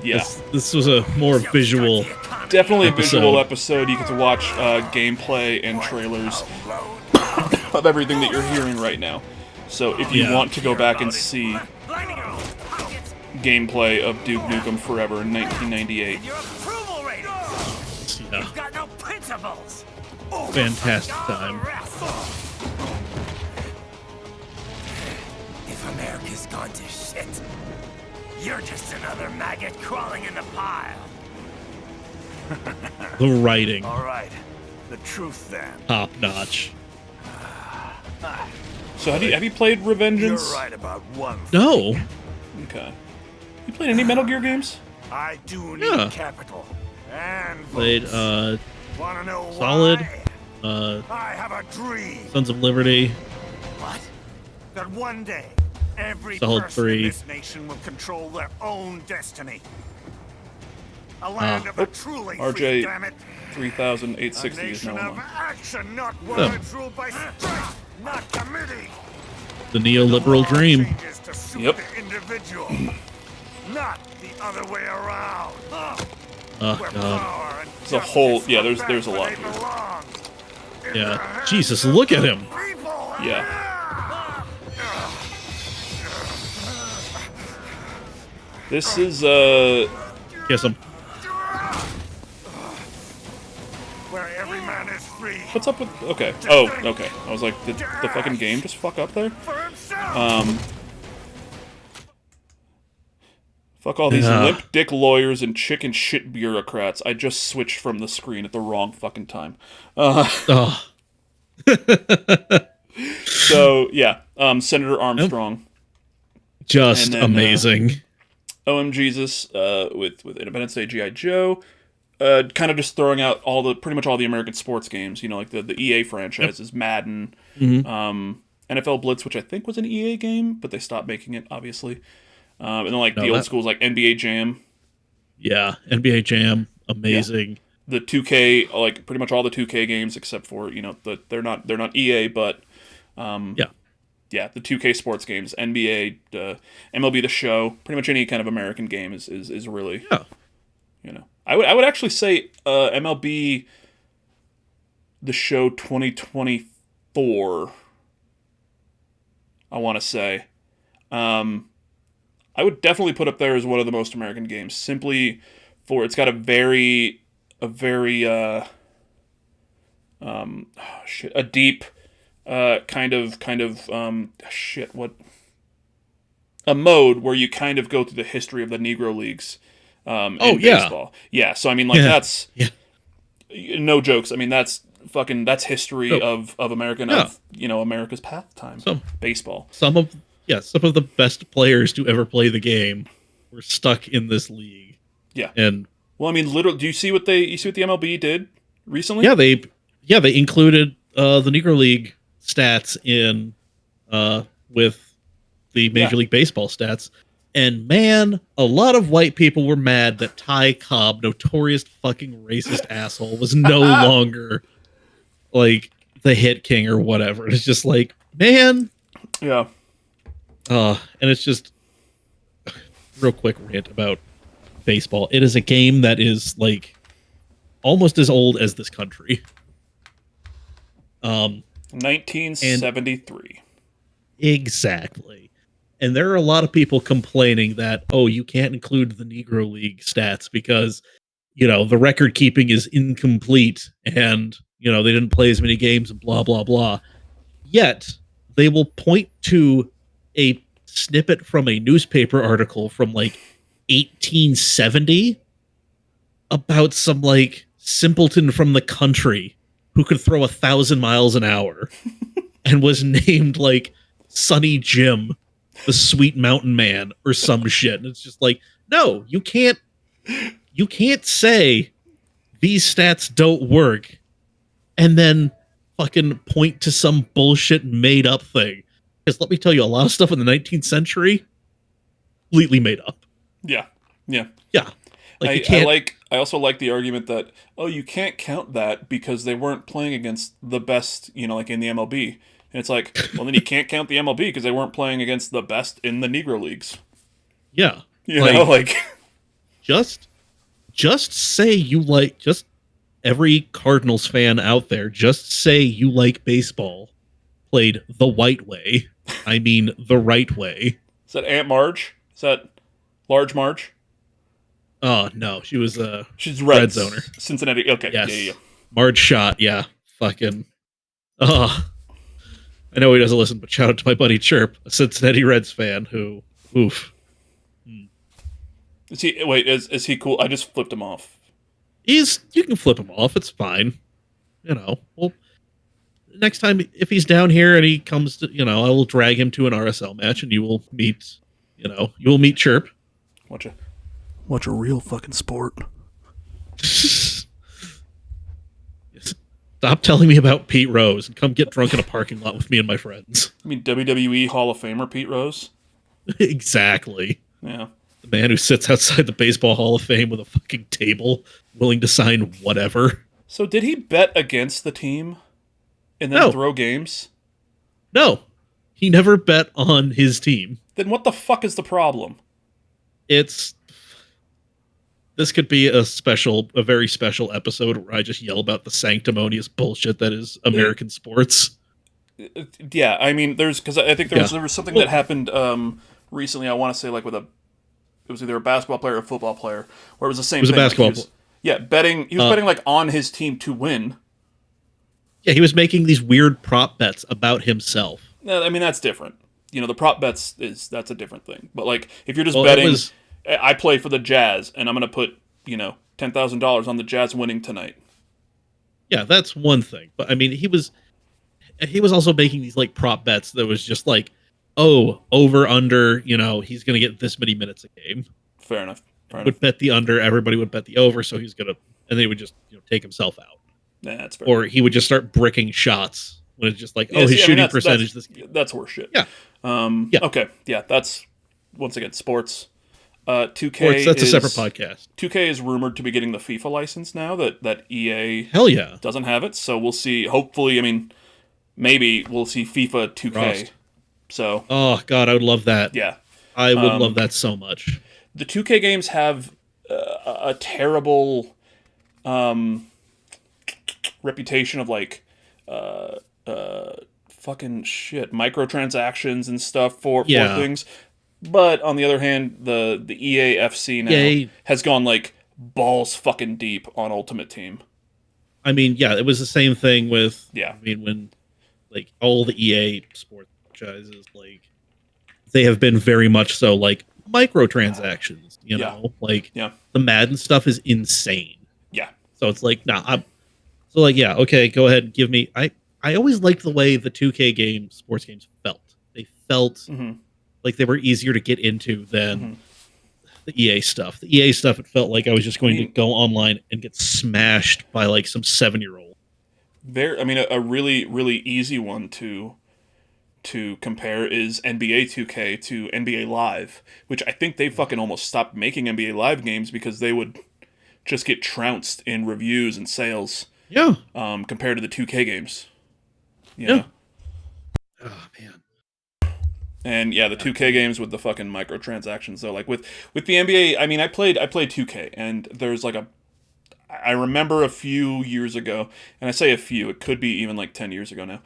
[SPEAKER 1] Yeah,
[SPEAKER 2] this was a more visual.
[SPEAKER 1] Definitely a visual episode. You get to watch gameplay and trailers of everything that you're hearing right now. So if you want to go back and see gameplay of Duke Nukem Forever in 1998.
[SPEAKER 7] You've got no principles.
[SPEAKER 2] Fantastic time.
[SPEAKER 7] If America's gone to shit, you're just another maggot crawling in the pile.
[SPEAKER 2] The writing.
[SPEAKER 5] All right, the truth then.
[SPEAKER 2] Top notch.
[SPEAKER 1] So have you played Revengeance?
[SPEAKER 5] You're right about one.
[SPEAKER 2] No.
[SPEAKER 1] Okay. You played any Metal Gear games?
[SPEAKER 5] I do need capital and
[SPEAKER 2] played
[SPEAKER 5] wanna know
[SPEAKER 2] Solid.
[SPEAKER 5] why? I have a dream.
[SPEAKER 2] Sons of Liberty.
[SPEAKER 5] What? That one day every
[SPEAKER 2] Solid
[SPEAKER 5] person
[SPEAKER 2] 3.
[SPEAKER 5] in this nation will control their own destiny. A land of the truly free, damn it.
[SPEAKER 1] 3860 is
[SPEAKER 5] nation
[SPEAKER 1] now
[SPEAKER 5] of
[SPEAKER 1] on.
[SPEAKER 5] action, not words ruled by strength, not committee.
[SPEAKER 2] The neoliberal dream.
[SPEAKER 5] Changes to suit the individual, not the other way around.
[SPEAKER 2] Oh god.
[SPEAKER 1] It's a whole there's a lot here.
[SPEAKER 2] Yeah. Jesus, look at him.
[SPEAKER 1] Yeah. This is
[SPEAKER 2] Kiss him.
[SPEAKER 5] Where every man is free.
[SPEAKER 1] What's up with okay. Oh, okay. I was like, did the fucking game just fuck up there? Fuck all these limp dick lawyers and chicken shit bureaucrats. I just switched from the screen at the wrong fucking time. So yeah, Senator Armstrong.
[SPEAKER 2] Just amazing.
[SPEAKER 1] OM Jesus with Independence Day, G.I. Joe. Kind of just throwing out pretty much all the American sports games, you know, like the EA franchises, Madden, NFL Blitz, which I think was an EA game, but they stopped making it, obviously. And then the old schools like NBA Jam.
[SPEAKER 2] Yeah, NBA Jam, amazing.
[SPEAKER 1] Yeah. The 2K, like pretty much all the 2K games except for, you know, they're not EA, but yeah, the 2K sports games, NBA, MLB The Show, pretty much any kind of American game is really, you know. I would actually say MLB The Show 2024. I want to say, I would definitely put up there as one of the most American games, simply for it's got a deep a mode where you kind of go through the history of the Negro Leagues in baseball. Yeah, so I mean, that's no jokes. I mean, that's history of American of America's pastime, baseball.
[SPEAKER 2] Some of the best players to ever play the game were stuck in this league.
[SPEAKER 1] Yeah,
[SPEAKER 2] and
[SPEAKER 1] well, I mean, literally, do you see what the MLB did recently?
[SPEAKER 2] Yeah, they included the Negro League stats in with the Major League Baseball stats. And man, a lot of white people were mad that Ty Cobb, notorious fucking racist asshole, was no longer like the hit king or whatever. It's just like, man.
[SPEAKER 1] Yeah.
[SPEAKER 2] And it's just real quick rant about baseball. It is a game that is like almost as old as this country.
[SPEAKER 1] 1973.
[SPEAKER 2] Exactly. And there are a lot of people complaining that, oh, you can't include the Negro League stats because, you know, the record keeping is incomplete and, you know, they didn't play as many games and blah, blah, blah. Yet they will point to a snippet from a newspaper article from like 1870 about some like simpleton from the country who could throw 1,000 miles an hour and was named like Sonny Jim, the Sweet Mountain Man, or some shit. And it's just like, no, you can't say these stats don't work and then fucking point to some bullshit made up thing. Because let me tell you, a lot of stuff in the 19th century, completely made up.
[SPEAKER 1] Yeah. Yeah.
[SPEAKER 2] Yeah. Like
[SPEAKER 1] I also like the argument that, oh, you can't count that because they weren't playing against the best, like in the MLB. And it's like, well, then you can't count the MLB because they weren't playing against the best in the Negro Leagues.
[SPEAKER 2] Yeah. Just say just every Cardinals fan out there, just say you like baseball played the white way. I mean, the right way.
[SPEAKER 1] Is that Aunt Marge? Is that Large Marge?
[SPEAKER 2] Oh, no. She was
[SPEAKER 1] she's
[SPEAKER 2] Reds owner.
[SPEAKER 1] Cincinnati. Okay.
[SPEAKER 2] Yes.
[SPEAKER 1] Yeah.
[SPEAKER 2] Marge Schott. Yeah. Fucking. Oh. I know he doesn't listen, but shout out to my buddy Chirp, a Cincinnati Reds fan who, oof.
[SPEAKER 1] Is he cool? I just flipped him off.
[SPEAKER 2] You can flip him off. It's fine. Well, next time if he's down here and he comes to, I will drag him to an RSL match and you will meet Chirp.
[SPEAKER 1] Watch a real fucking sport.
[SPEAKER 2] Stop telling me about Pete Rose and come get drunk in a parking lot with me and my friends.
[SPEAKER 1] I mean, WWE Hall of Famer Pete Rose?
[SPEAKER 2] Exactly.
[SPEAKER 1] Yeah.
[SPEAKER 2] The man who sits outside the Baseball Hall of Fame with a fucking table, willing to sign whatever.
[SPEAKER 1] So did he bet against the team and then throw games?
[SPEAKER 2] No. He never bet on his team.
[SPEAKER 1] Then what the fuck is the problem?
[SPEAKER 2] This could be a very special episode where I just yell about the sanctimonious bullshit that is American sports.
[SPEAKER 1] Yeah, I mean, because I think there was something that happened recently. I want to say it was either a basketball player or a football player, where it was the same thing.
[SPEAKER 2] It was a basketball player.
[SPEAKER 1] Betting. He was betting on his team to win.
[SPEAKER 2] Yeah, he was making these weird prop bets about himself.
[SPEAKER 1] I mean, that's different. The prop bets that's a different thing. But if you're just betting. I play for the Jazz, and I'm going to put, $10,000 on the Jazz winning tonight.
[SPEAKER 2] Yeah, that's one thing. But, I mean, he was also making these, prop bets that was just over, under, he's going to get this many minutes a game.
[SPEAKER 1] Fair enough.
[SPEAKER 2] Would bet the under, everybody would bet the over, so he's going to, and then he would just, take himself out.
[SPEAKER 1] Nah, that's fair.
[SPEAKER 2] Or he would just start bricking shots when it's just his shooting percentage this game.
[SPEAKER 1] That's horse shit.
[SPEAKER 2] Yeah.
[SPEAKER 1] Okay. Yeah, that's, once again, sports. 2K
[SPEAKER 2] that's a separate podcast.
[SPEAKER 1] 2K is rumored to be getting the FIFA license now that EA
[SPEAKER 2] hell yeah
[SPEAKER 1] doesn't have it. So we'll see. Hopefully, I mean, maybe we'll see FIFA 2K. Rust. So
[SPEAKER 2] oh god, I would love that.
[SPEAKER 1] Yeah,
[SPEAKER 2] I would love that so much.
[SPEAKER 1] The 2K games have a terrible reputation of fucking shit, microtransactions and stuff for things. But on the other hand, the EA FC now has gone balls fucking deep on Ultimate Team.
[SPEAKER 2] I mean, yeah, it was the same thing with I mean, when all the EA sports franchises, they have been very much so microtransactions. The Madden stuff is insane.
[SPEAKER 1] Yeah.
[SPEAKER 2] So it's okay, go ahead and give me. I always liked the way the 2K sports games felt. They felt. Like they were easier to get into than the EA stuff. The EA stuff, it felt like I was just going to go online and get smashed by some 7-year-old.
[SPEAKER 1] A really, really easy one to compare is NBA 2K to NBA Live, which I think they fucking almost stopped making NBA Live games because they would just get trounced in reviews and sales.
[SPEAKER 2] Yeah.
[SPEAKER 1] Compared to the 2K games.
[SPEAKER 2] Yeah. Oh man.
[SPEAKER 1] And yeah, the 2K games with the fucking microtransactions though, with the NBA, I mean, I played 2K, and there's I remember a few years ago, and I say a few, it could be even 10 years ago now.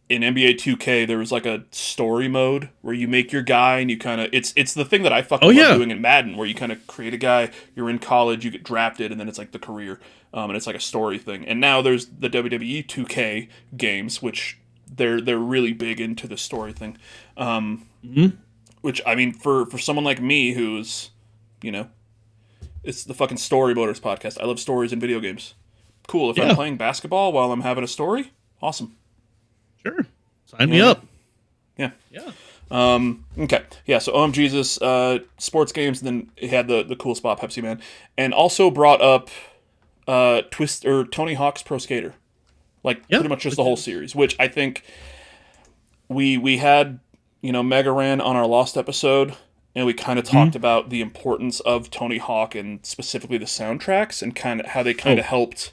[SPEAKER 1] In NBA 2K, there was a story mode where you make your guy, and you kind of it's the thing that I fucking love doing in Madden, where you kind of create a guy, you're in college, you get drafted, and then it's the career, and it's a story thing. And now there's the WWE 2K games, which they're really big into the story thing, which I mean for someone like me who's it's the fucking Story Motors podcast. I love stories in video games. Cool. If I'm playing basketball while I'm having a story, awesome.
[SPEAKER 2] Sure, sign me up.
[SPEAKER 1] Yeah.
[SPEAKER 2] Yeah.
[SPEAKER 1] Okay. Yeah. So OMGesus, sports games, and then it had the cool spot Pepsi Man, and also brought up Tony Hawk's Pro Skater, pretty much just the whole series, which I think we had Mega Ran on our Lost episode, and we kind of talked about the importance of Tony Hawk and specifically the soundtracks and kind of how they kind of helped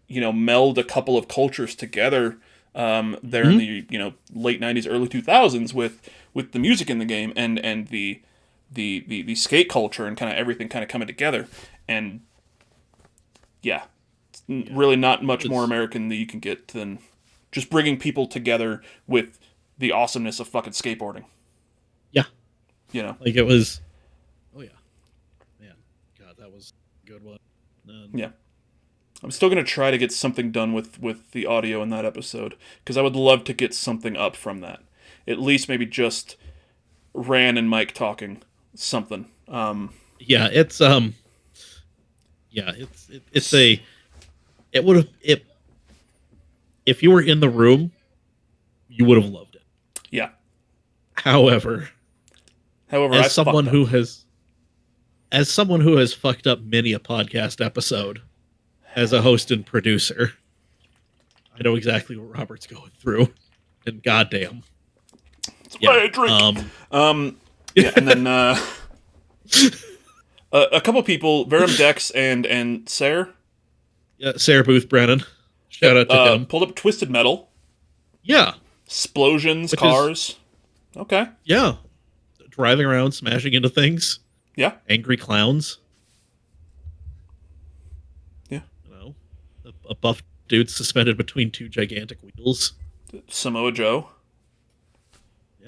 [SPEAKER 1] meld a couple of cultures together. There in the late 90s, early 2000s with the music in the game and the skate culture and kind of everything kind of coming together, and really not much more American that you can get than just bringing people together with the awesomeness of fucking skateboarding.
[SPEAKER 2] Yeah, like it was. Oh yeah, man, God, that was a good one.
[SPEAKER 1] Yeah. I'm still going to try to get something done with the audio in that episode, because I would love to get something up from that. At least maybe just Ran and Mike talking something.
[SPEAKER 2] It would have, if you were in the room, you would have loved it.
[SPEAKER 1] Yeah.
[SPEAKER 2] However, as someone who has fucked up many a podcast episode, as a host and producer, I know exactly what Robert's going through, and goddamn,
[SPEAKER 1] it's why I drink. And then a couple people, Verum Dex and Sarah.
[SPEAKER 2] Yeah, Sarah Booth Brennan. Shout out to him.
[SPEAKER 1] Pulled up Twisted Metal.
[SPEAKER 2] Yeah.
[SPEAKER 1] Explosions, cars. Okay.
[SPEAKER 2] Yeah. Driving around, smashing into things.
[SPEAKER 1] Yeah.
[SPEAKER 2] Angry clowns. A buff dude suspended between two gigantic wheels.
[SPEAKER 1] Samoa Joe.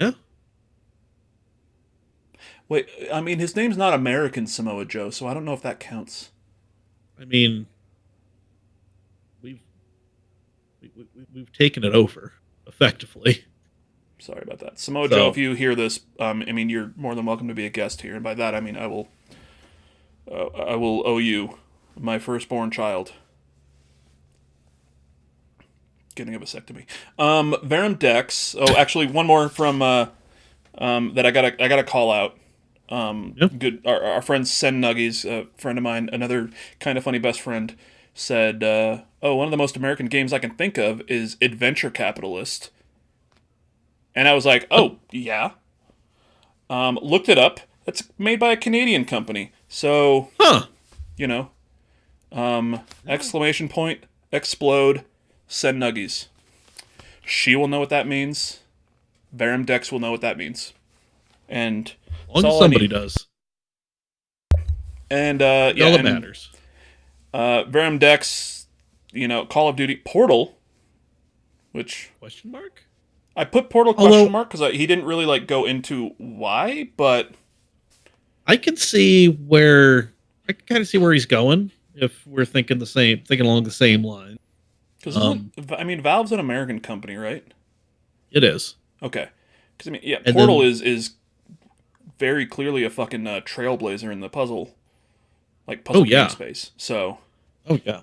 [SPEAKER 2] Yeah.
[SPEAKER 1] Wait, I mean, his name's not American Samoa Joe, so I don't know if that counts.
[SPEAKER 2] I mean, we've taken it over effectively.
[SPEAKER 1] Sorry about that, Samoa Joe. If you hear this, I mean, you're more than welcome to be a guest here, and by that I mean I will owe you my firstborn child. Getting a vasectomy. Verum Dex. Oh, actually, one more from that I gotta call out. Good. Our friend Sen Nuggies, a friend of mine, another kind of funny best friend, said, one of the most American games I can think of is Adventure Capitalist. And I was like, oh yeah. Looked it up. It's made by a Canadian company. So, exclamation point, explode. Send Nuggies. She will know what that means. Verum Dex will know what that means. And
[SPEAKER 2] somebody does.
[SPEAKER 1] And
[SPEAKER 2] all that matters.
[SPEAKER 1] Verum Dex, Call of Duty Portal, which
[SPEAKER 2] question mark?
[SPEAKER 1] I put Portal question mark because he didn't really go into why, but
[SPEAKER 2] I can see where he's going if we're thinking along the same line.
[SPEAKER 1] Because Valve's an American company, right?
[SPEAKER 2] It is.
[SPEAKER 1] Okay. Because Portal is very clearly a fucking trailblazer in the puzzle game space. So.
[SPEAKER 2] Oh yeah.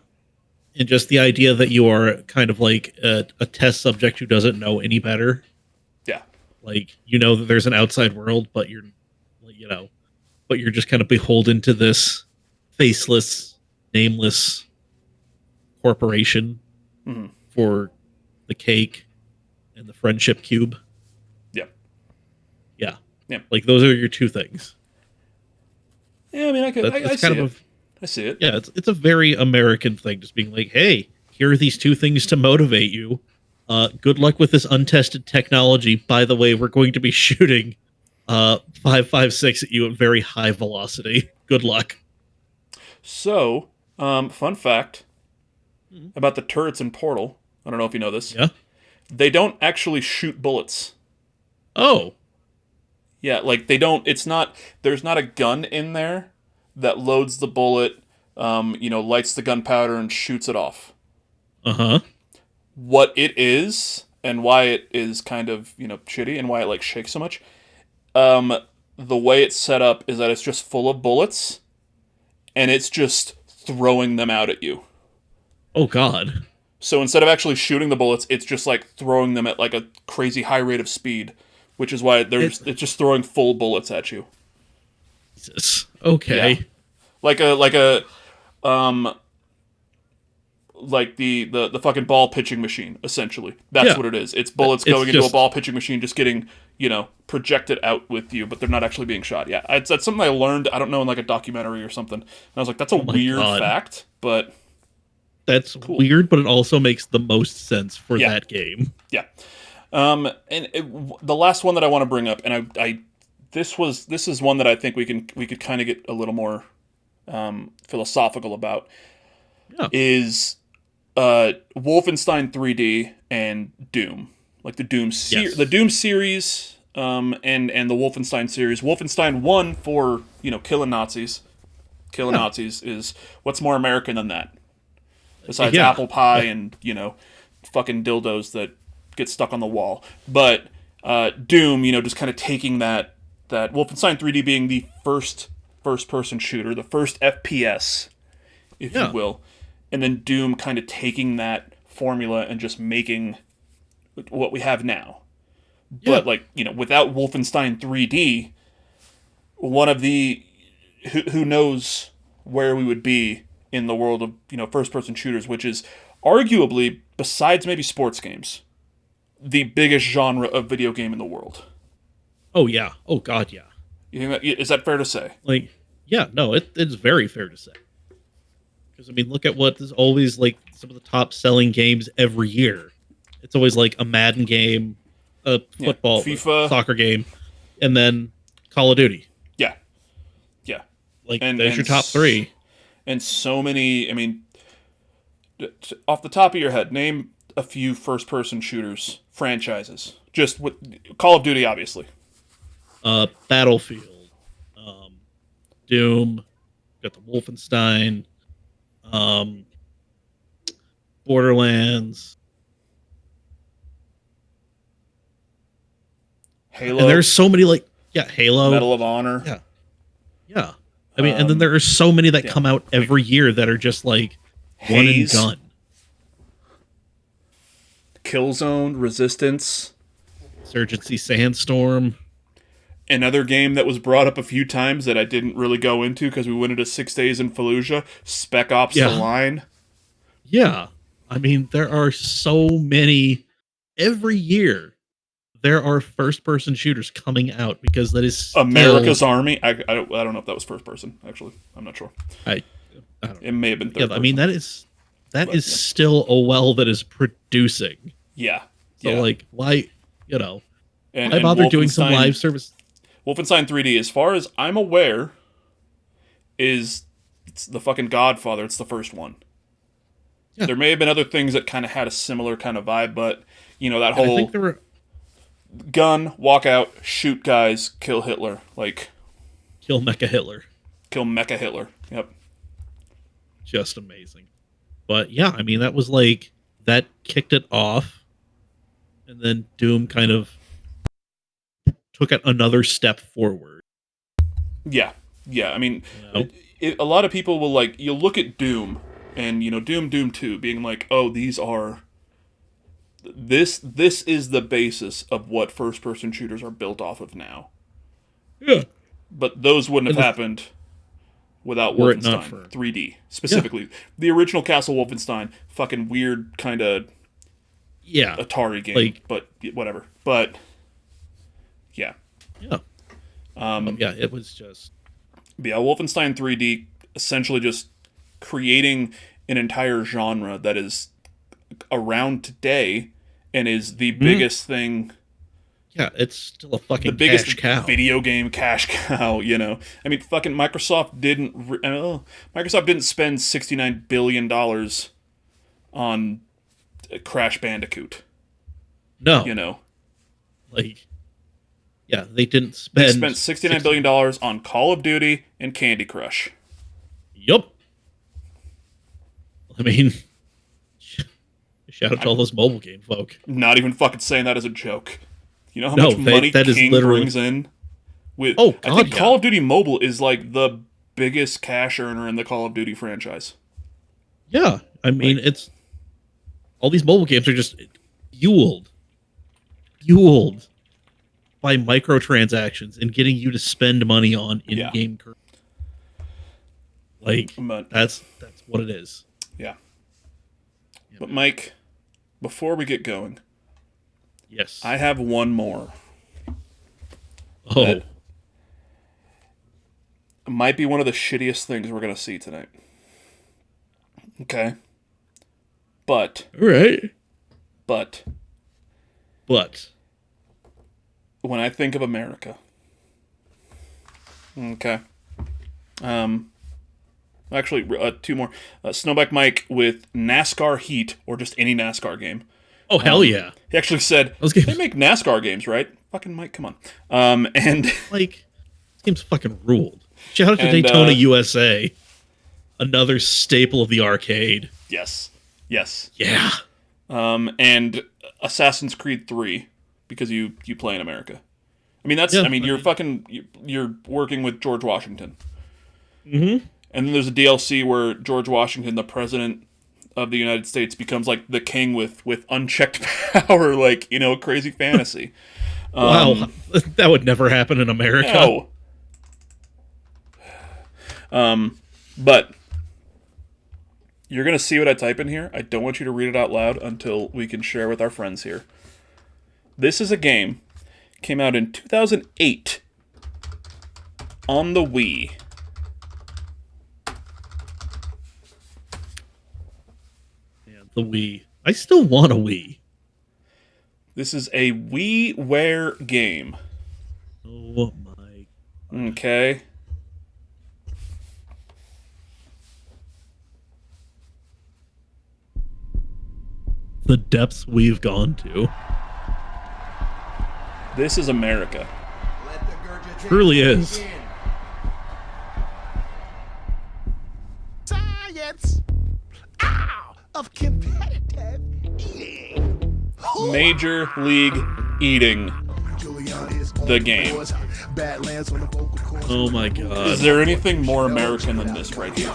[SPEAKER 2] And just the idea that you are kind of like a test subject who doesn't know any better.
[SPEAKER 1] Yeah.
[SPEAKER 2] That there's an outside world, but you're just kind of beholden to this faceless, nameless corporation.
[SPEAKER 1] Mm-hmm.
[SPEAKER 2] For the cake and the friendship cube.
[SPEAKER 1] Yeah.
[SPEAKER 2] Yeah.
[SPEAKER 1] Yeah.
[SPEAKER 2] Those are your two things.
[SPEAKER 1] Yeah, I mean, I see it.
[SPEAKER 2] Yeah, it's a very American thing, just being like, hey, here are these two things to motivate you. Good luck with this untested technology. By the way, we're going to be shooting 5.56 at you at very high velocity. Good luck.
[SPEAKER 1] So, fun fact about the turrets in Portal. I don't know if you know this.
[SPEAKER 2] Yeah.
[SPEAKER 1] They don't actually shoot bullets.
[SPEAKER 2] Oh.
[SPEAKER 1] Yeah, they don't. There's not a gun in there that loads the bullet, lights the gunpowder and shoots it off.
[SPEAKER 2] Uh-huh.
[SPEAKER 1] What it is and why it is kind of, shitty and why it shakes so much. The way it's set up is that it's just full of bullets and it's just throwing them out at you.
[SPEAKER 2] Oh God.
[SPEAKER 1] So instead of actually shooting the bullets, it's just like throwing them at like a crazy high rate of speed, which is why it's just throwing full bullets at you.
[SPEAKER 2] Jesus. Okay.
[SPEAKER 1] Yeah. Like the fucking ball pitching machine, essentially. That's what it is. It's bullets going into a ball pitching machine, just getting, projected out with you, but they're not actually being shot. Yeah, that's something I learned, I don't know, in like a documentary or something. And I was like, that's a weird fact, but...
[SPEAKER 2] That's cool. Weird, but it also makes the most sense for that game.
[SPEAKER 1] Yeah. The last one that I want to bring up, and this is one that I think we could kind of get a little more philosophical about, is Wolfenstein 3D and Doom, like the Doom the Doom series, and the Wolfenstein series. Wolfenstein 1 for killing Nazis. Nazis is what's more American than that, besides apple pie and fucking dildos that get stuck on the wall. But Doom, just kind of taking that Wolfenstein 3D being the first person shooter, the first FPS, if you will. And then Doom kind of taking that formula and just making what we have now. Yeah. But, without Wolfenstein 3D, one of the... Who knows where we would be in the world of, first-person shooters, which is arguably, besides maybe sports games, the biggest genre of video game in the world.
[SPEAKER 2] Oh, yeah. Oh, God, yeah.
[SPEAKER 1] You think is that fair to say?
[SPEAKER 2] It's very fair to say. Because, look at what is always, some of the top-selling games every year. It's always, a Madden game, a football,
[SPEAKER 1] FIFA,
[SPEAKER 2] soccer game, and then Call of Duty.
[SPEAKER 1] Yeah. Yeah.
[SPEAKER 2] There's your top three.
[SPEAKER 1] And so many, off the top of your head, name a few first-person shooters franchises. Just with Call of Duty, obviously.
[SPEAKER 2] Battlefield. Doom. Got the Wolfenstein. Borderlands.
[SPEAKER 1] Halo.
[SPEAKER 2] And there's so many Halo.
[SPEAKER 1] Medal of Honor.
[SPEAKER 2] Yeah. Yeah. And then there are so many that come out every year that are just one and done.
[SPEAKER 1] Killzone, Resistance.
[SPEAKER 2] Insurgency Sandstorm.
[SPEAKER 1] Another game that was brought up a few times that I didn't really go into because we went into 6 Days in Fallujah. Spec Ops The Line.
[SPEAKER 2] Yeah. There are so many. Every year, there are first-person shooters coming out because that is still...
[SPEAKER 1] America's Army. I don't know if that was first-person, actually. I'm not sure.
[SPEAKER 2] I don't know.
[SPEAKER 1] It may have been third-person.
[SPEAKER 2] That is still a well that is producing.
[SPEAKER 1] Yeah.
[SPEAKER 2] So, why, why bother doing some live service?
[SPEAKER 1] Wolfenstein 3D, as far as I'm aware, it's the fucking Godfather. It's the first one. Yeah. There may have been other things that kind of had a similar kind of vibe, but, that whole... I think there were... Gun, walk out, shoot guys, kill Hitler.
[SPEAKER 2] Kill Mecha Hitler.
[SPEAKER 1] Kill Mecha Hitler. Yep.
[SPEAKER 2] Just amazing. But yeah, that was that kicked it off. And then Doom kind of took it another step forward.
[SPEAKER 1] Yeah. Yeah. A lot of people will you look at Doom and, Doom 2 being oh, these are... This is the basis of what first-person shooters are built off of now.
[SPEAKER 2] Yeah.
[SPEAKER 1] But those wouldn't have happened without Wolfenstein 3D, specifically. Yeah. The original Castle Wolfenstein, fucking weird kind of Atari game, but whatever. But, yeah.
[SPEAKER 2] Yeah. It was just...
[SPEAKER 1] Yeah, Wolfenstein 3D essentially just creating an entire genre that is around today and is the biggest thing.
[SPEAKER 2] Yeah, it's still a fucking
[SPEAKER 1] the biggest
[SPEAKER 2] cash cow.
[SPEAKER 1] Video game cash cow, fucking Microsoft didn't spend $69 billion on Crash Bandicoot.
[SPEAKER 2] No. They didn't spend...
[SPEAKER 1] They spent $69 billion on Call of Duty and Candy Crush.
[SPEAKER 2] Yup. Shout out to all those mobile game folk.
[SPEAKER 1] Not even fucking saying that as a joke. You know how much money King brings in? I think Call of Duty Mobile is the biggest cash earner in the Call of Duty franchise.
[SPEAKER 2] Yeah, it's all these mobile games are just fueled by microtransactions and getting you to spend money on in-game currency. Like, that's what it is.
[SPEAKER 1] Yeah. But Mike, before we get going,
[SPEAKER 2] yes,
[SPEAKER 1] I have one more.
[SPEAKER 2] Oh.
[SPEAKER 1] That might be one of the shittiest things we're going to see tonight. Okay. But.
[SPEAKER 2] All right.
[SPEAKER 1] But. When I think of America. Okay. Actually, two more. Snowback Mike with NASCAR Heat, or just any NASCAR game.
[SPEAKER 2] Oh, hell yeah.
[SPEAKER 1] He actually said, they make NASCAR games, right? Fucking Mike, come on. And
[SPEAKER 2] like, this game's fucking ruled. Shout out to Daytona USA. Another staple of the arcade.
[SPEAKER 1] Yes.
[SPEAKER 2] Yeah.
[SPEAKER 1] And Assassin's Creed 3, because you play in America. I mean, you're working with George Washington.
[SPEAKER 2] Mm-hmm.
[SPEAKER 1] And then there's a DLC where George Washington, the president of the United States, becomes like the king with unchecked power, like, crazy fantasy.
[SPEAKER 2] Wow, that would never happen in America.
[SPEAKER 1] No. But you're going to see what I type in here. I don't want you to read it out loud until we can share with our friends here. This is a game. Came out in 2008 on the Wii.
[SPEAKER 2] The Wii. I still want a Wii.
[SPEAKER 1] This is a WiiWare game.
[SPEAKER 2] Oh my.
[SPEAKER 1] Okay.
[SPEAKER 2] The depths we've gone to.
[SPEAKER 1] This is America.
[SPEAKER 2] Truly is.
[SPEAKER 13] Science of competitive eating.
[SPEAKER 1] Major League Eating. The game.
[SPEAKER 2] Oh my god.
[SPEAKER 1] Is there anything more American than this right here?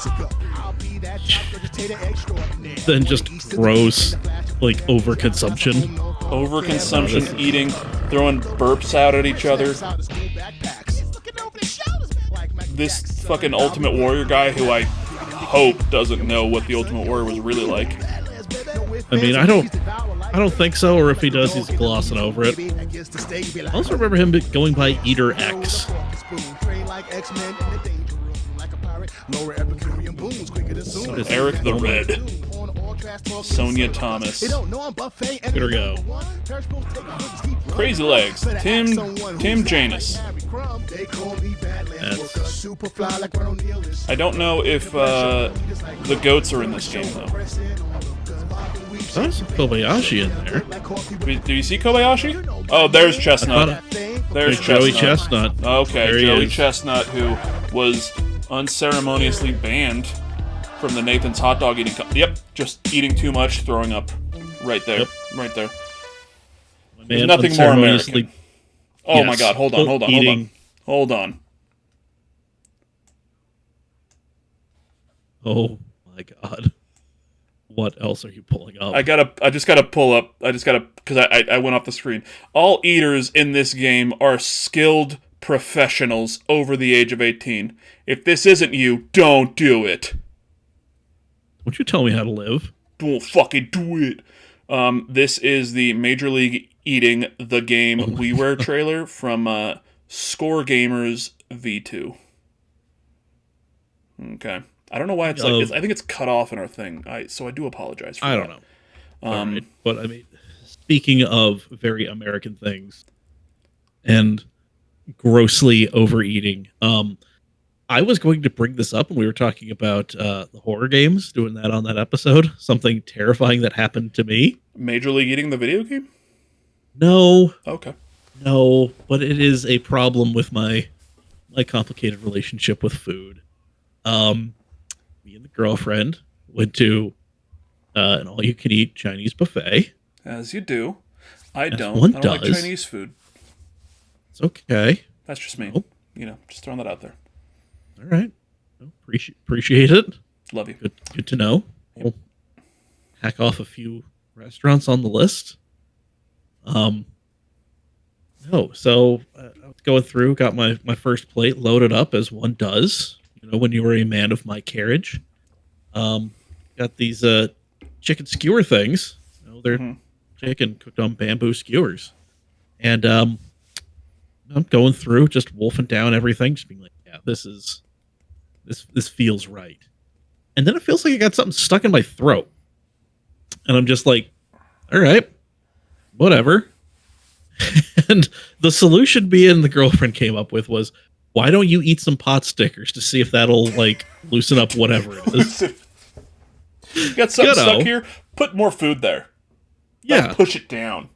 [SPEAKER 2] Than just gross, like, overconsumption.
[SPEAKER 1] Overconsumption, eating, throwing burps out at each other. This fucking Ultimate Warrior guy, who I hope doesn't know what the Ultimate Warrior was really like.
[SPEAKER 2] I mean, I don't think so, or if he does, he's glossing over it. I also remember him going by Eater X.
[SPEAKER 1] So Eric the Red. Sonia Thomas.
[SPEAKER 2] Here we go.
[SPEAKER 1] Crazy Legs. Tim Janus. I don't know if the goats are in this game, though.
[SPEAKER 2] There's Kobayashi in there.
[SPEAKER 1] Do you see Kobayashi? Oh, there's Chestnut. There's
[SPEAKER 2] Joey Chestnut.
[SPEAKER 1] Okay, Joey Chestnut, who was unceremoniously banned from the Nathan's hot dog eating. Yep, just eating too much, throwing up. Right there. Yep. Right there. There's nothing more American. Oh my god, hold on.
[SPEAKER 2] Oh my god. What else are you pulling up?
[SPEAKER 1] I just gotta pull up. Because I went off the screen. All eaters in this game are skilled professionals over the age of 18. If this isn't you, don't do it.
[SPEAKER 2] Don't you tell me how to live.
[SPEAKER 1] Don't fucking do it. This is the Major League Eating the Game WiiWare trailer from Score Gamers V2. Okay. I don't know why it's like. I think it's cut off in our thing. So I do apologize for that.
[SPEAKER 2] I don't know. Right. But I mean, speaking of very American things and grossly overeating, I was going to bring this up when we were talking about the horror games, doing that on that episode. Something terrifying that happened to me.
[SPEAKER 1] Major League Eating the video game?
[SPEAKER 2] No.
[SPEAKER 1] Okay.
[SPEAKER 2] No, but it is a problem with my complicated relationship with food. Me and the girlfriend went to an all-you-can-eat Chinese buffet.
[SPEAKER 1] As you do. I don't like Chinese food.
[SPEAKER 2] It's okay.
[SPEAKER 1] That's just me.
[SPEAKER 2] Nope.
[SPEAKER 1] Just throwing that out there.
[SPEAKER 2] All right. Appreciate it.
[SPEAKER 1] Love you.
[SPEAKER 2] Good to know. We'll hack off a few restaurants on the list. No, so I was going through, got my first plate loaded up as one does, when you were a man of my carriage. Got these chicken skewer things. They're chicken cooked on bamboo skewers. And I'm going through, just wolfing down everything, just being like, yeah, this feels right. And then it feels like I got something stuck in my throat. And I'm just like, all right, whatever. And the solution the girlfriend came up with was, why don't you eat some pot stickers to see if that'll loosen up whatever it is.
[SPEAKER 1] You got something stuck here? Put more food there.
[SPEAKER 2] Yeah.
[SPEAKER 1] Push it down.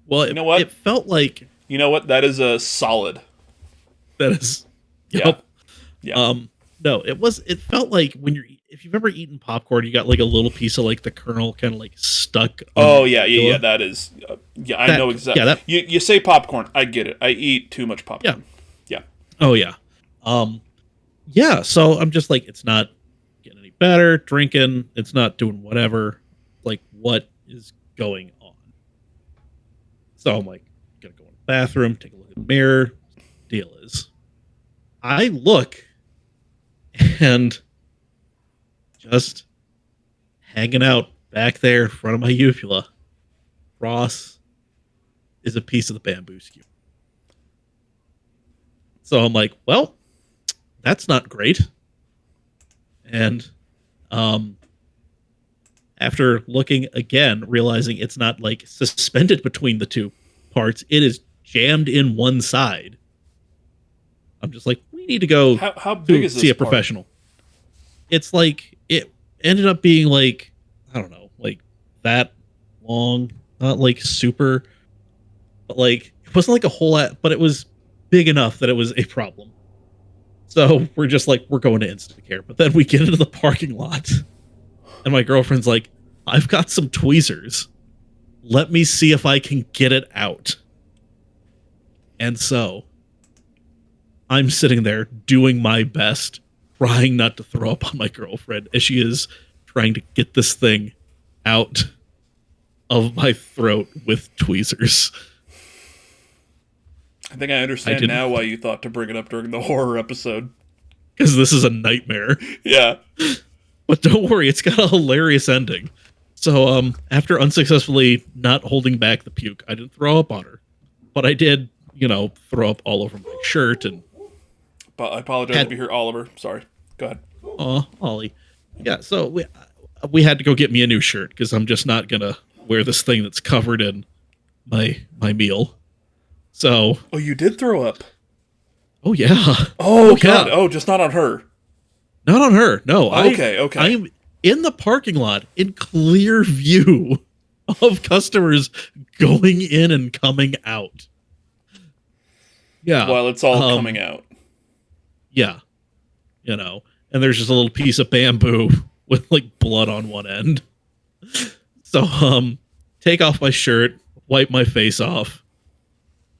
[SPEAKER 2] Well,
[SPEAKER 1] you know what?
[SPEAKER 2] It felt like...
[SPEAKER 1] You know what? That is a solid.
[SPEAKER 2] That is... Yep. Yeah. No, it felt like if you've ever eaten popcorn, you got a little piece of the kernel kind of stuck.
[SPEAKER 1] Oh yeah, that is. I know exactly. Yeah, you say popcorn, I get it. I eat too much popcorn. Yeah.
[SPEAKER 2] Oh yeah. Yeah. So I'm just it's not getting any better. Drinking, it's not doing whatever. What is going on? So I'm gonna go in the bathroom, take a look at the mirror. Deal is, I look. And just hanging out back there in front of my uvula, Ross, is a piece of the bamboo skewer. So I'm like, well, that's not great. And after looking again, realizing it's not suspended between the two parts, it is jammed in one side. I'm just like, we need to go
[SPEAKER 1] how big is this
[SPEAKER 2] see a
[SPEAKER 1] part?
[SPEAKER 2] Professional. It's it ended up being I don't know, that long, not super, but it wasn't a whole lot, but it was big enough that it was a problem. So we're just we're going to Instacare. But then we get into the parking lot and my girlfriend's like, I've got some tweezers. Let me see if I can get it out. And so I'm sitting there doing my best, trying not to throw up on my girlfriend as she is trying to get this thing out of my throat with tweezers.
[SPEAKER 1] I think I understand now why you thought to bring it up during the horror episode.
[SPEAKER 2] Because this is a nightmare.
[SPEAKER 1] Yeah.
[SPEAKER 2] But don't worry, it's got a hilarious ending. So after unsuccessfully not holding back the puke, I didn't throw up on her. But I did, throw up all over my shirt and...
[SPEAKER 1] I apologize if you hear Oliver. Sorry. Go ahead.
[SPEAKER 2] Oh, Ollie. Yeah, so we had to go get me a new shirt because I'm just not going to wear this thing that's covered in my meal. So...
[SPEAKER 1] Oh, you did throw up?
[SPEAKER 2] Oh, yeah.
[SPEAKER 1] Oh, God. Yeah. Oh, just not on her.
[SPEAKER 2] Not on her. No.
[SPEAKER 1] Okay.
[SPEAKER 2] I'm in the parking lot in clear view of customers going in and coming out. Yeah.
[SPEAKER 1] While it's all coming out.
[SPEAKER 2] Yeah. And there's just a little piece of bamboo with blood on one end. So, take off my shirt, wipe my face off,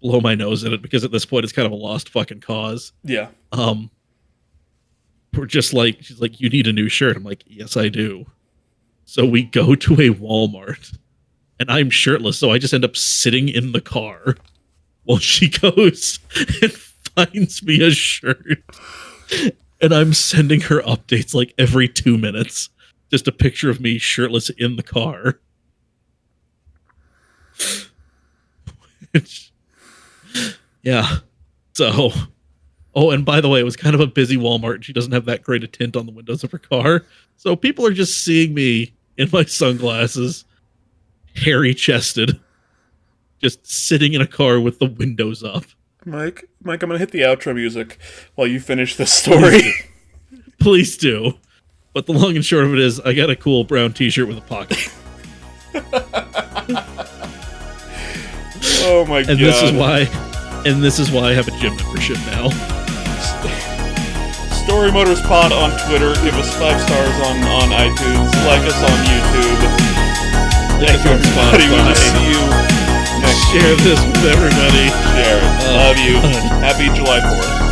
[SPEAKER 2] blow my nose in it because at this point it's kind of a lost fucking cause.
[SPEAKER 1] Yeah.
[SPEAKER 2] We're just she's like, you need a new shirt. I'm like, yes, I do. So we go to a Walmart and I'm shirtless. So I just end up sitting in the car while she goes and finds me a shirt. And I'm sending her updates every 2 minutes. Just a picture of me shirtless in the car. Yeah. So, oh, and by the way, it was kind of a busy Walmart. She doesn't have that great a tint on the windows of her car. So people are just seeing me in my sunglasses, hairy chested, just sitting in a car with the windows up.
[SPEAKER 1] Mike, I'm going to hit the outro music while you finish this story.
[SPEAKER 2] Please do. But the long and short of it is, I got a cool brown t-shirt with a pocket.
[SPEAKER 1] Oh my God.
[SPEAKER 2] And this is why I have a gym membership now.
[SPEAKER 1] Story Motors Pod on Twitter. Give us 5 stars on iTunes. Like us on YouTube. Thank you, everybody. We will see you next
[SPEAKER 2] Share this with everybody.
[SPEAKER 1] Share it. Love you. Happy July 4th.